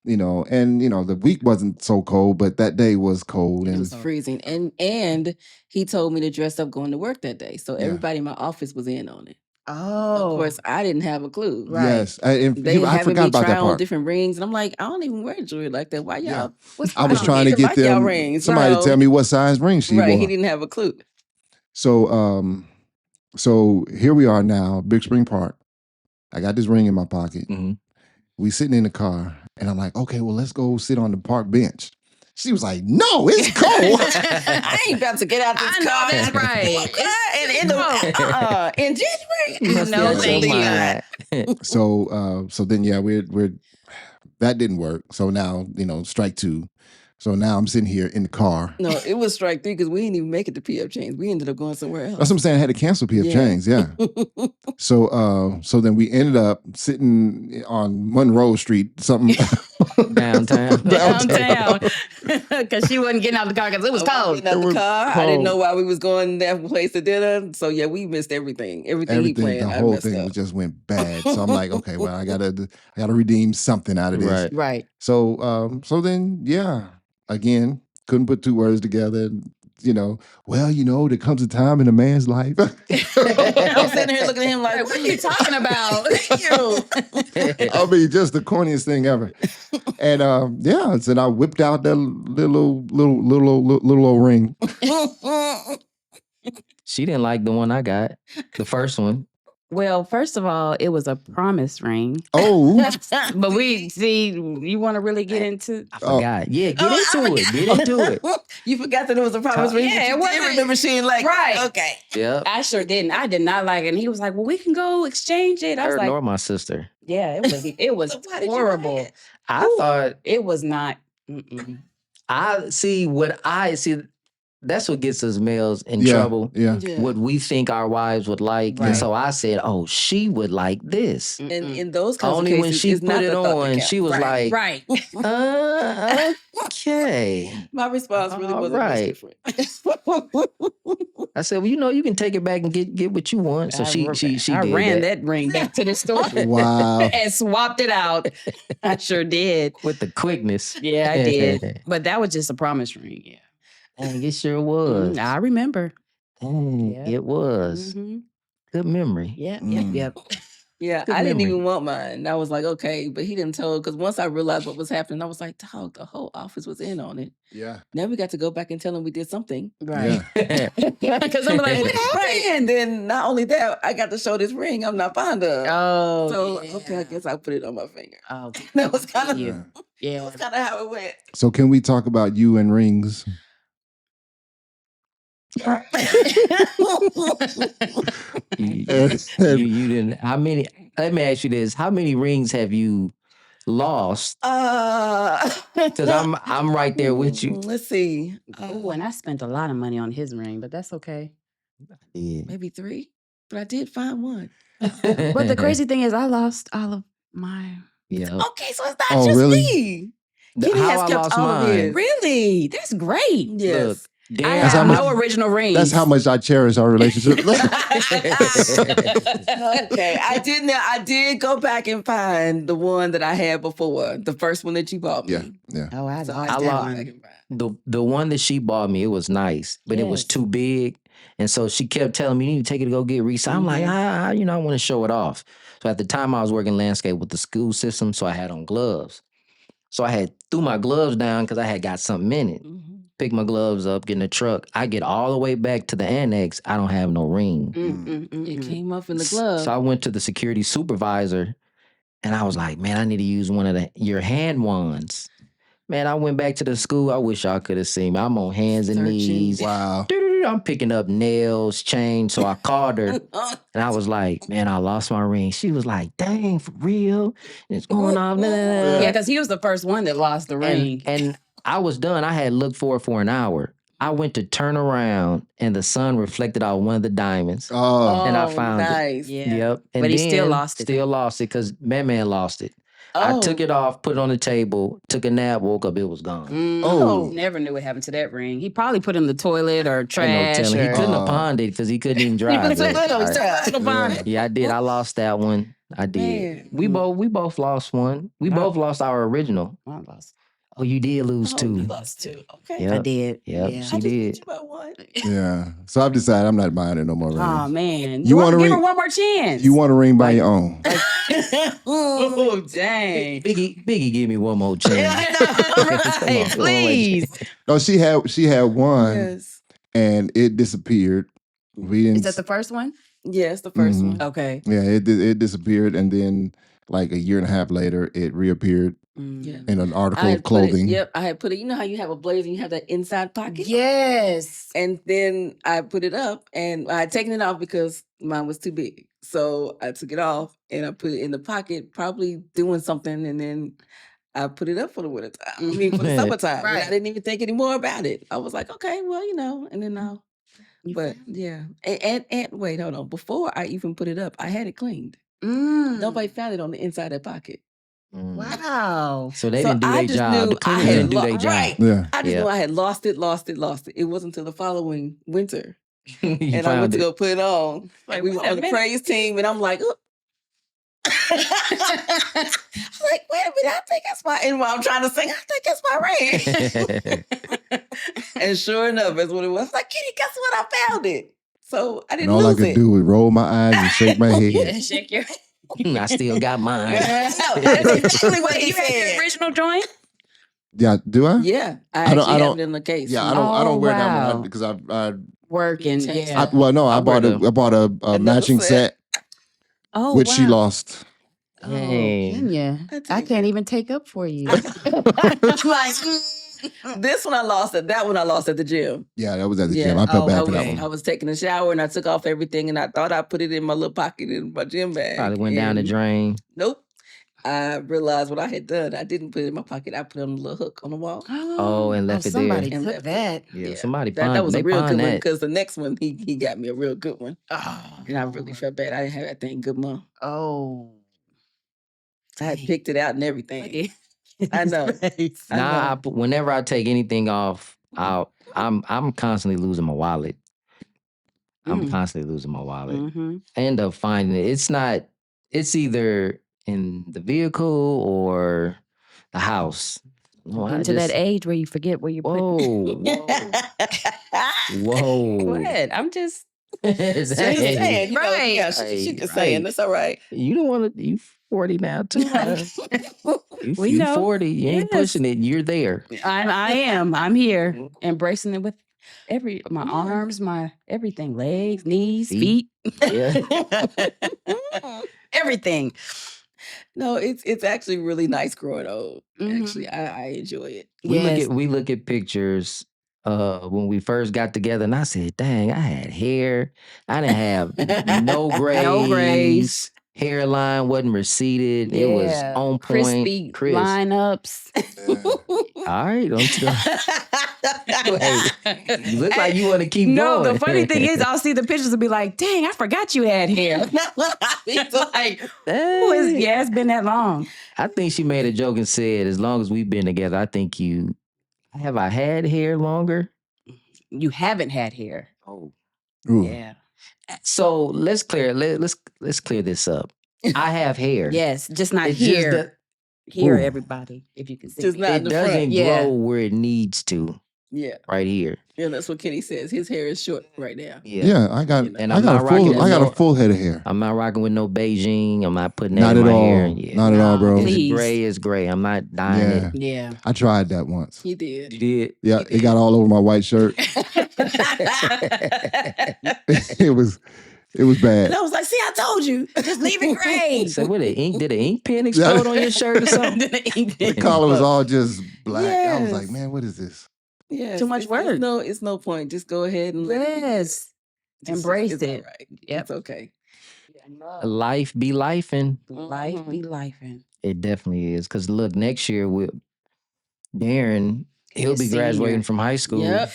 and the week wasn't so cold, but that day was cold. And it was freezing. And he told me to dress up going to work that day. So everybody in my office was in on it. Oh. Of course, I didn't have a clue. Right. Yes. They I forgot about that part. On different rings. And I'm like, I don't even wear jewelry like that. Why y'all? Yeah. I was trying to get them rings, somebody to tell me what size ring she wore. Right. He didn't have a clue. So, so here we are now, Big Spring Park. I got this ring in my pocket. Mm-hmm. We sitting in the car, and I'm like, okay, well, let's go sit on the park bench. She was like, no, it's cold. I ain't about to get out this car. That's right. In January. No, thank you. So then, yeah, we're that didn't work. So now, strike two. So now I'm sitting here in the car. No, it was strike three because we didn't even make it to PF Chang's. We ended up going somewhere else. That's what I'm saying. I had to cancel PF Chang's. Yeah. So then we ended up sitting on Monroe Street, something downtown, because she wasn't getting out the car because it was cold. I didn't know why we was going that place to dinner. So yeah, we missed everything. Everything he planned. The whole thing just went bad. So I'm like, okay, well, I gotta redeem something out of this. Right. So then, yeah. Again, couldn't put two words together. There comes a time in a man's life. I'm sitting here looking at him like, what are you talking about? I mean, just the corniest thing ever. And so I whipped out that little old ring. She didn't like the one I got, the first one. Well, first of all, it was a promise ring. Oh. But you want to really get into... I forgot. Yeah, get into it. You forgot that it was a promise ring? Yeah, it wasn't. Remember she like, right. Okay. Yeah. I sure didn't. I did not like it. And he was like, well, we can go exchange it. I was Her like... nor my sister. Yeah, it was horrible. I thought... It was not... That's what gets us males in trouble. Yeah. What we think our wives would like. Right. And so I said, oh, she would like this. And in those kinds Only of when cases, she put it on, she was right. like, right. Okay. My response really wasn't much different. I said, well, you can take it back and get what you want. So she I ran that ring back to the store. Wow. And swapped it out. I sure did. With the quickness. Yeah, I did. But that was just a promise ring, yeah. Dang, it sure was. I remember. Dang, it was. Mm-hmm. Good memory. Yep. Yeah, I didn't even want mine. I was like, okay, but he didn't tell, because once I realized what was happening, I was like, dog, the whole office was in on it. Yeah. Now we got to go back and tell him we did something. Right. Because I'm like, what happened? And then not only that, I got to show this ring I'm not fond of. Oh. So, okay, I guess I put it on my finger. Oh. That was kind of, yeah. That's kind of how it went. So can we talk about you and rings? You didn't. How many? Let me ask you this: how many rings have you lost. Because I'm right there with you. Let's see. Oh, and I spent a lot of money on his ring, but that's okay. Yeah. Maybe 3, but I did find one. But the crazy thing is, I lost all of mine. Yeah. Okay, so it's not just me. Kenny How has I kept lost all of mine. his. Really? That's great. Yes. Look, I Darren, have no original rings. That's how much I cherish our relationship. Okay, I did go back and find the one that I had before, the first one that you bought me. Yeah. Oh, I So lost I that lost one. the one that she bought me, it was nice, but it was Yes. too big. And so she kept telling me, you need to take it to go get resized. I'm like, I want to show it off. So at the time I was working landscape with the school system, so I had on gloves. So I had threw my gloves down because I had got something in it. Pick my gloves up, get in the truck. I get all the way back to the annex. I don't have no ring. It came up in the glove. So I went to the security supervisor and I was like, man, I need to use one of your hand wands. Man, I went back to the school. I wish y'all could have seen me. I'm on hands and knees. Wow. I'm picking up nails, chains. So I called her and I was like, man, I lost my ring. She was like, dang, for real? It's going off. Yeah, because he was the first one that lost the ring. And I was done. I had looked for it for an hour. I went to turn around and the sun reflected off one of the diamonds. Oh. And I found nice. it. Yeah. Yep. And But he then still lost it. Still lost it because man lost it. I took it off, put it on the table, took a nap, woke up, it was gone. Oh. Never knew what happened to that ring. He probably put it in the toilet or Ain't trash. no telling. He or- couldn't have pawned it because he couldn't even drive put it it. on his tab. Yeah, I did. I lost that one. I did. Man. We both lost one. We both lost our original. I lost. Oh, you did lose You two. lost 2. Okay. Yep. I did. Yep, Yeah. she I just did. beat you by 1. Yeah. So I've decided I'm not buying it no more. Oh Rings. man. You want to give her ring? one more chance. You want a ring by your own? Oh dang. Biggie, give me one more chance. Right, please. No, she had one, Yes. and it disappeared. We didn't. Is that the first one? Yes, the first one. Okay. Yeah, it disappeared, and then like a year and a half later, it reappeared Yeah. in an article I of had put it, clothing. I had put it, you know how you have a blazer and you have that inside pocket? Yes. And then I put it up and I had taken it off because mine was too big. So I took it off and I put it in the pocket, probably doing something, and then I put it up for the winter time. I mean, for the summertime. Right. And I didn't even think any more about it. I was like, okay, well, and then I'll. But yeah. And wait, hold on. Before I even put it up, I had it cleaned. Nobody found it on the inside of that pocket. Wow. So they didn't do their job. The cleaners didn't do their job. Right. Yeah. I just knew I had lost it. It wasn't until the following winter. And I went to go put it on. Like, We were on the praise team, and I'm like, I was like, wait a minute, I think that's my, and while I'm trying to sing, I think that's my ring. And sure enough, that's what it was. I was like, Kitty, guess what? I found it. So I didn't And all I lose could it. do was roll my eyes and shake my head. Shake your I still got mine. That's exactly what he You had said. the original joint? Yeah, do I? Yeah, I I don't- actually I have don't- it in the case. Yeah, I don't wear that wow. one because I Working. Changed Yeah. it. well no, I I wear bought a Another matching set. set, Oh, which she wow. lost. Oh, Dang. Kenya. I can't even take up for you. Like, this one I lost at, that one I lost at the gym. Yeah, that was at the Yeah. gym. I felt Oh, bad for that okay. one. I was taking a shower and I took off everything and I thought I put it in my little pocket in my gym bag. Probably went down the And drain. Nope. I realized what I had done. I didn't put it in my pocket. I put it on a little hook on the wall. Oh, and left it there. Somebody And took left that. Yeah, somebody that pawned. was They a real pawned good one that. because the next one he got me a real good one. Oh. And I really felt bad. I didn't have that thing good month. Oh. I had picked it out and everything. Okay. I know. Nah, whenever I take anything off, I'm constantly losing my wallet. I'm constantly losing my wallet. Mm-hmm. I end up finding it. It's either in the vehicle or the house. No, I Into just- that age where you forget where you put Whoa, whoa. Go ahead. I'm just Just Hey, saying, Right. Yeah, she just Right. saying. That's all right. you don't want to. You 40 now too. We you know. 40. You ain't Yes. pushing it. You're there. I am. I'm here. Embracing it with my arms, my everything, legs, knees, feet. Yeah. Everything. No, it's actually really nice growing old. Mhm. Actually, I enjoy it. We look at pictures when we first got together, and I said, "Dang, I had hair. I didn't have no grays. No grays. hairline wasn't receded. Yeah. It was on point. Crispy crisp. lineups. All right, don't you Wait, you look like you want to keep No, going. the funny thing is, I'll see the pictures and be like, dang, I forgot you had hair. It's like, yeah, it's been that long. I think she made a joke and said, as long as we've been together, I think have I had hair longer? You haven't had hair. Oh. Ooh. Yeah. So let's clear this up. I have hair. Yes, just not It's here. just Here, Ooh. everybody, if you can see Just me. not in it the doesn't front. grow Yeah. where it needs to. Yeah. Right here. Yeah, that's what Kenny says. His hair is short right now. Yeah, I got And I got a full head of hair. I'm not rocking with no Beijing. I'm not putting that Not in at my all. hair. Yeah. Not at all, bro. It's Please. gray is gray. I'm not dyeing Yeah. it. Yeah. I tried that once. He did. You did? Yeah, He it got all over my white shirt. It was bad. And I was like, see, I told you. Just leave it gray. So what, did an ink pen explode on your shirt or something? The collar was all just black. I was Yes. like, man, what is this? Yes, Too much work. It's no point. Just go ahead and Yes. Embrace it's it. all right. Yep. It's okay. Life be lifing. Life be lifing. It definitely is. Because look, next year with Darren, he'll be Senior. graduating from high school. Yep.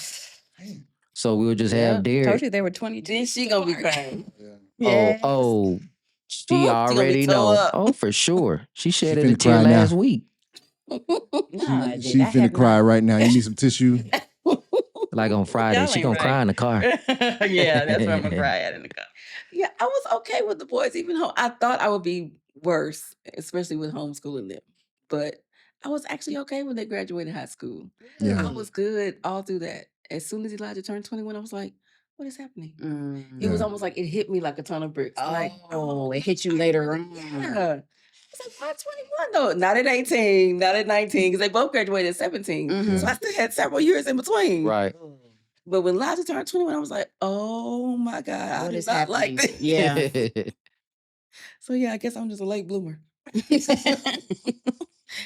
So we'll just have Darren. Told you they were 22. Then she gonna be crying. Yes. Oh, she She gonna be already toe know. up. Oh, for sure. She shed finna a tear cry now. last week. No, I She did. I finna have cry not. right now. You need some tissue? Like on Friday, Y'all she ain't gonna cry in the car. Yeah, that's where I'm gonna cry at in the car. Yeah, I was okay with the boys, even though I thought I would be worse, especially with homeschooling them. But I was actually okay when they graduated high school. Yeah. I was good all through that. As soon as Elijah turned 21, I was like, what is happening? It was Yeah. almost like it hit me like a ton of bricks. Like, Oh, it hit you later on. yeah. It's like, why 21 though? Not at 18, not at 19, because they both graduated at 17. Mhm. So I still had several years in between. Right. But when Elijah turned 21, I was like, oh my God, What I is do not like happening? this. Yeah. So yeah, I guess I'm just a late bloomer.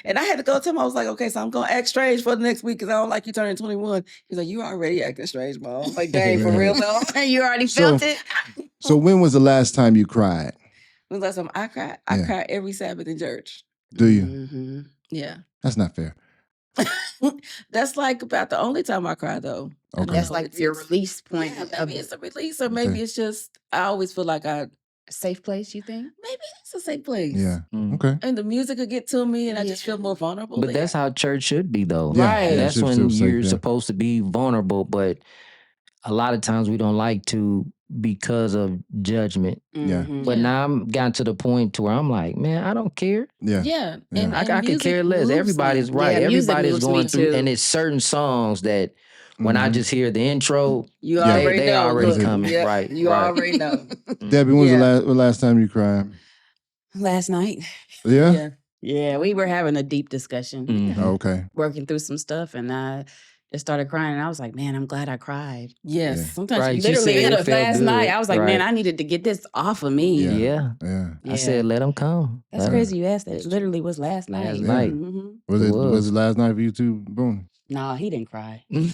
And I had to go tell him, I was like, okay, so I'm going to act strange for the next week because I don't like you turning 21. He's like, you already acting strange, Mom. I'm like, dang, for real though? You already So- felt it. So when was the last time you cried? When was the last time I cried? I Yeah. cried every Sabbath in church. Do you? Mhm. Yeah. That's not fair. That's like about the only time I cry though. I Okay. don't That's know, like it's- your release point. Yeah, of maybe it's a release or maybe Okay. it's just, I always feel like a safe place, you think? maybe it's a safe place. Yeah. Mm. Okay. And the music could get to me and I just feel more vulnerable. But that's how church should be, though. Yeah, Right. yeah, That's should when feel safe, you're yeah. supposed to be vulnerable. But a lot of times we don't like to because of judgment. Yeah. Mhm. But now I'm gotten to the point to where I'm like, man, I don't care. Yeah. Yeah. Yeah. And, I could music care less. moves me. Everybody's right. Yeah, music Everybody's moves me going through, too. and it's certain songs that when I Mhm. just hear the intro, You Yeah. already they know. already Look, coming. yeah, Right. You right. already know. Debbie, when was Yeah. the last time you cried? Last night. Yeah? Yeah. Yeah, we were having a deep discussion, Mhm. Oh, okay. working through some stuff, and I just started crying. And I was like, man, I'm glad I cried. Yes. Yeah. Sometimes Right. you She Literally, said it it was felt last good. night. I was like, man, Right. I needed to get this off of me. Yeah. Yeah. Yeah. I said, let them come. That's Let 'em- crazy you asked that. It literally was last night. Last night. Mhm. Was It it was. was it last night for you too? Boom. Nah, he didn't cry. he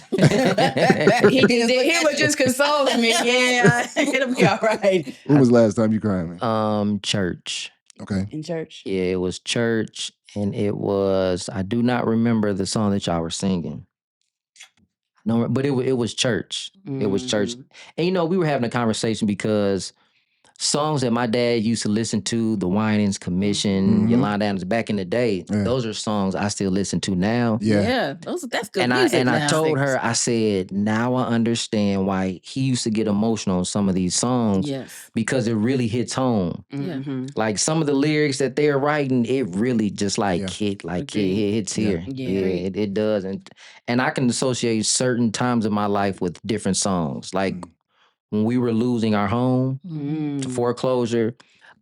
He was just consoling me. Yeah, it'll be all right. When was the last time you cried, man? Church. Okay. In church. Yeah, it was church, and it was. I do not remember the song that y'all were singing. No, but it was church. It was church, Mhm. and we were having a conversation because songs that my dad used to listen to, the Winans Commission, Mhm. Yolanda Adams, back in the day, Yeah. those are songs I still listen to now. Yeah. That's good And music I now. told her, I said, now I understand why he used to get emotional on some of these songs Yes. because it really hits home. Yeah. Mhm. Like some of the lyrics that they're writing, it really just like Yeah. hit, like Agreed. it hits Yeah. here. Yeah. Yeah, it does. And I can associate certain times in my life with different songs. Like when we were losing our home to foreclosure,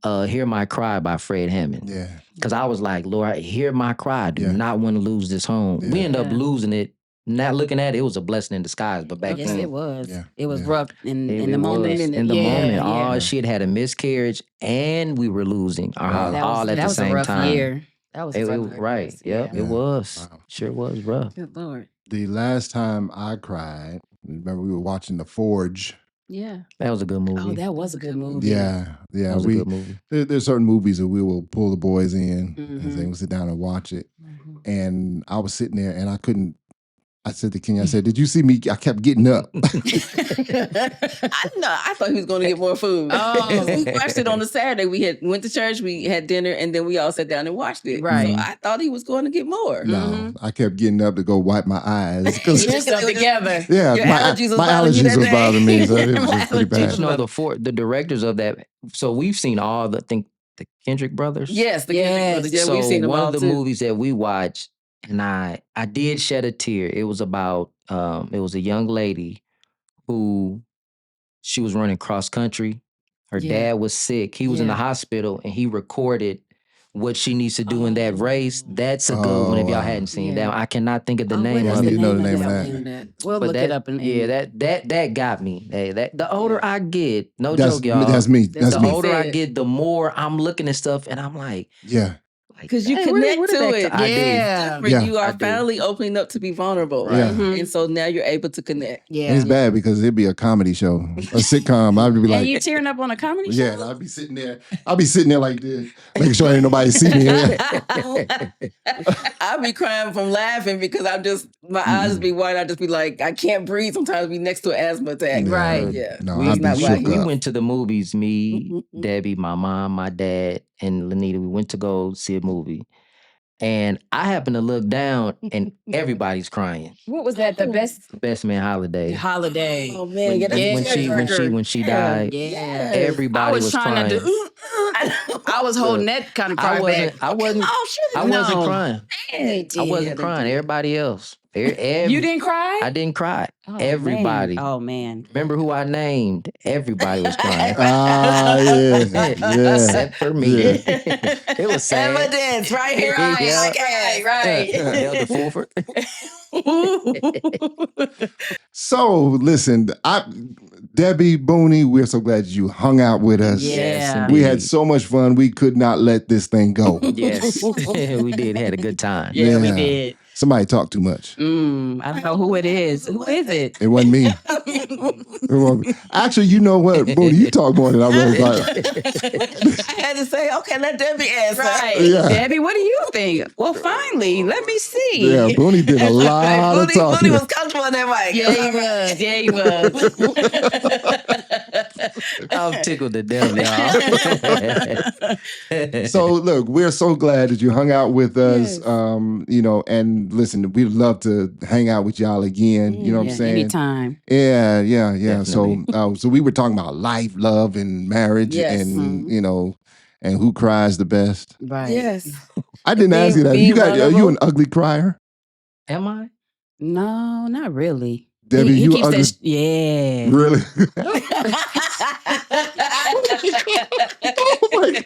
Hear My Cry by Fred Hammond. Yeah. Because I was like, Lord, hear my cry. I do Yeah. not want to lose this home. We Yeah. ended up Yeah. losing it. Not looking at it, it was a blessing in disguise. But back Yes, then, it was. Yeah. It was Yeah. rough in it the moment. was. In the Yeah, moment, yeah. all shit had a miscarriage and we were losing our Wow. house all at that the was same a rough time. year. That was a rough year. Right. Yep, Yeah. it was. Wow. Sure was rough. Good Lord. The last time I cried, remember we were watching The Forge Yeah. That was a good movie. Oh, that was a good movie. Yeah. That was a good movie. There's certain movies that we will pull the boys in and say, we'll sit down and watch it. And I was sitting there and I said to Kenya, I said, did you see me? I kept getting up. I thought he was going to get more food. Oh, we watched it on a Saturday. We went to church, we had dinner, and then we all sat down and watched it. Right. So I thought he was going to get more. No, I kept getting up to go wipe my eyes. Get yourself together. Yeah, Your my allergies was bothering me. So it was just pretty bad. You know, the directors of that. So we've seen all the Kendrick brothers. Yes, the Kendrick brothers. Yeah, so we've seen them one all of the too. movies that we watched, and I did shed a tear. It was about it was a young lady who she was running cross country. Her dad was sick. He was in the hospital, and he recorded what she needs to do in that race. That's a good one if y'all hadn't seen that. I cannot think of the name of it. I need to know the name of that. We'll look it up. That got me. The older I get, joke, y'all. That's me. The older I get, the more I'm looking at stuff, and I'm like, because you connect to it. Yeah. You are finally opening up to be vulnerable. Right? And so now you're able to connect. Yeah. And it's bad because it'd be a comedy show, a sitcom. I'd be like, and you tearing up on a comedy show? Yeah, and I'd be sitting there like this, making sure ain't nobody see me. I'd be crying from laughing because my eyes be wide. I'd just be like, I can't breathe. Sometimes I'd be next to an asthma attack. Right. Yeah. No, we we went to the movies, me, Debbie, my mom, my dad, and Lanita. We went to go see a movie. And I happened to look down and everybody's crying. What was that? The Best Man Holiday. Oh man, when she died, everybody was crying. I was holding that kind of cry back. I wasn't crying. I wasn't crying. Everybody else. You didn't cry? I didn't cry. Everybody. Man. Oh man. Remember who I named? Everybody was crying. Except for me. It was sad. Evidence right here. Right. Elder Fulford. So listen, Debbie, Booney, we're so glad you hung out with us. Yes, we had so much fun. We could not let this thing go. Yes, we did. Had a good time. Yeah, we did. Somebody talked too much. I don't know who it is. Who is it? It wasn't me. Actually, you know what, Booney, you talk more than I really thought. I had to say, okay, let Debbie answer. Right. Yeah. Debbie, what do you think? Well, finally, let me see. Yeah, Booney did a lot of talking. Booney was comfortable on that mic. Yeah, he was. I'm tickled to death, y'all. So look, we're so glad that you hung out with us. Yes. And listen, we'd love to hang out with y'all again. You know what I'm saying? Anytime. Yeah. Definitely. So we were talking about life, love, and marriage, and and who cries the best. Right. Yes. I didn't ask you that. Are you an ugly crier? Am I? No, not really. Debbie, he you keeps ugly. Yeah. Really? Oh my God.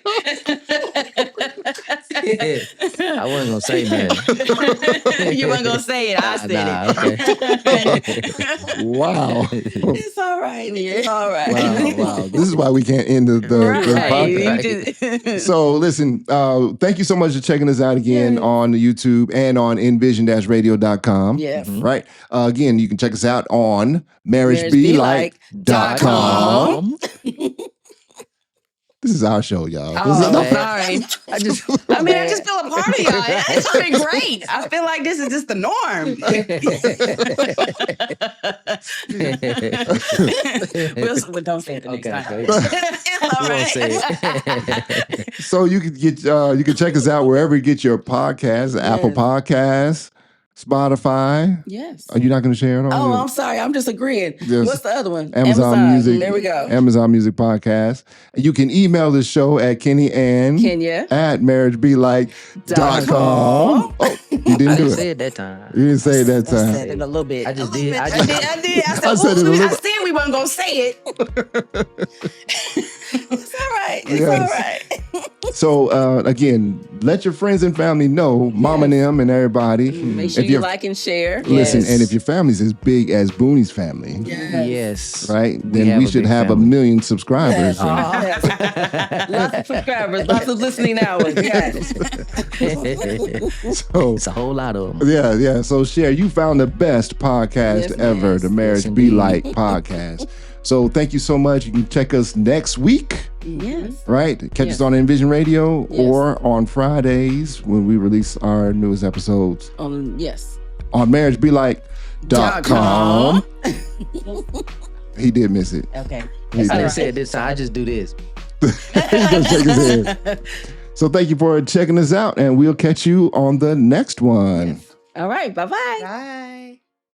I wasn't gonna say that. You weren't gonna say it. I said it. Okay. Wow. It's all right. It's all right. Wow. This is why we can't end the podcast. So listen, thank you so much for checking us out again on YouTube and on envision-radio.com. Yes. Right. Again, you can check us out on marriageBeLike.com. This is our show, y'all. Sorry. I just feel a part of y'all. It's been great. I feel like this is just the norm. Don't say it the next time. It's all right. So you can check us out wherever you get your podcasts, Apple Podcasts, Spotify. Yes. Are you not going to share it on? Oh, I'm sorry. I'm just agreeing. Yes. What's the other one? Amazon Music. There we go. Amazon Music Podcast. You can email the show at Kenya at marriageBeLike.com. Oh, you didn't do it. I didn't say it that time. You didn't say it that time. I said it a little bit. I just did. I said we wasn't going to say it. It's all right. It's all right. So, again, let your friends and family know, Mom and them and everybody. Make sure you like and share. Listen, and if your family's as big as Booney's family, yes, right, then we should have 1 million subscribers. Yes. Lots of subscribers, lots of listening hours. Yes. So it's a whole lot of them. Yeah. So, Cher, you found the best podcast ever, the Marriage Be Like podcast. So thank you so much. You can check us next week. Yes. Right? Catch us on Envision Radio or on Fridays when we release our newest episodes. On marriagebelike.com. He did miss it. Okay. I said this, so I just do this. He's gonna shake his head. So thank you for checking us out, and we'll catch you on the next one. All right. Bye-bye. Bye.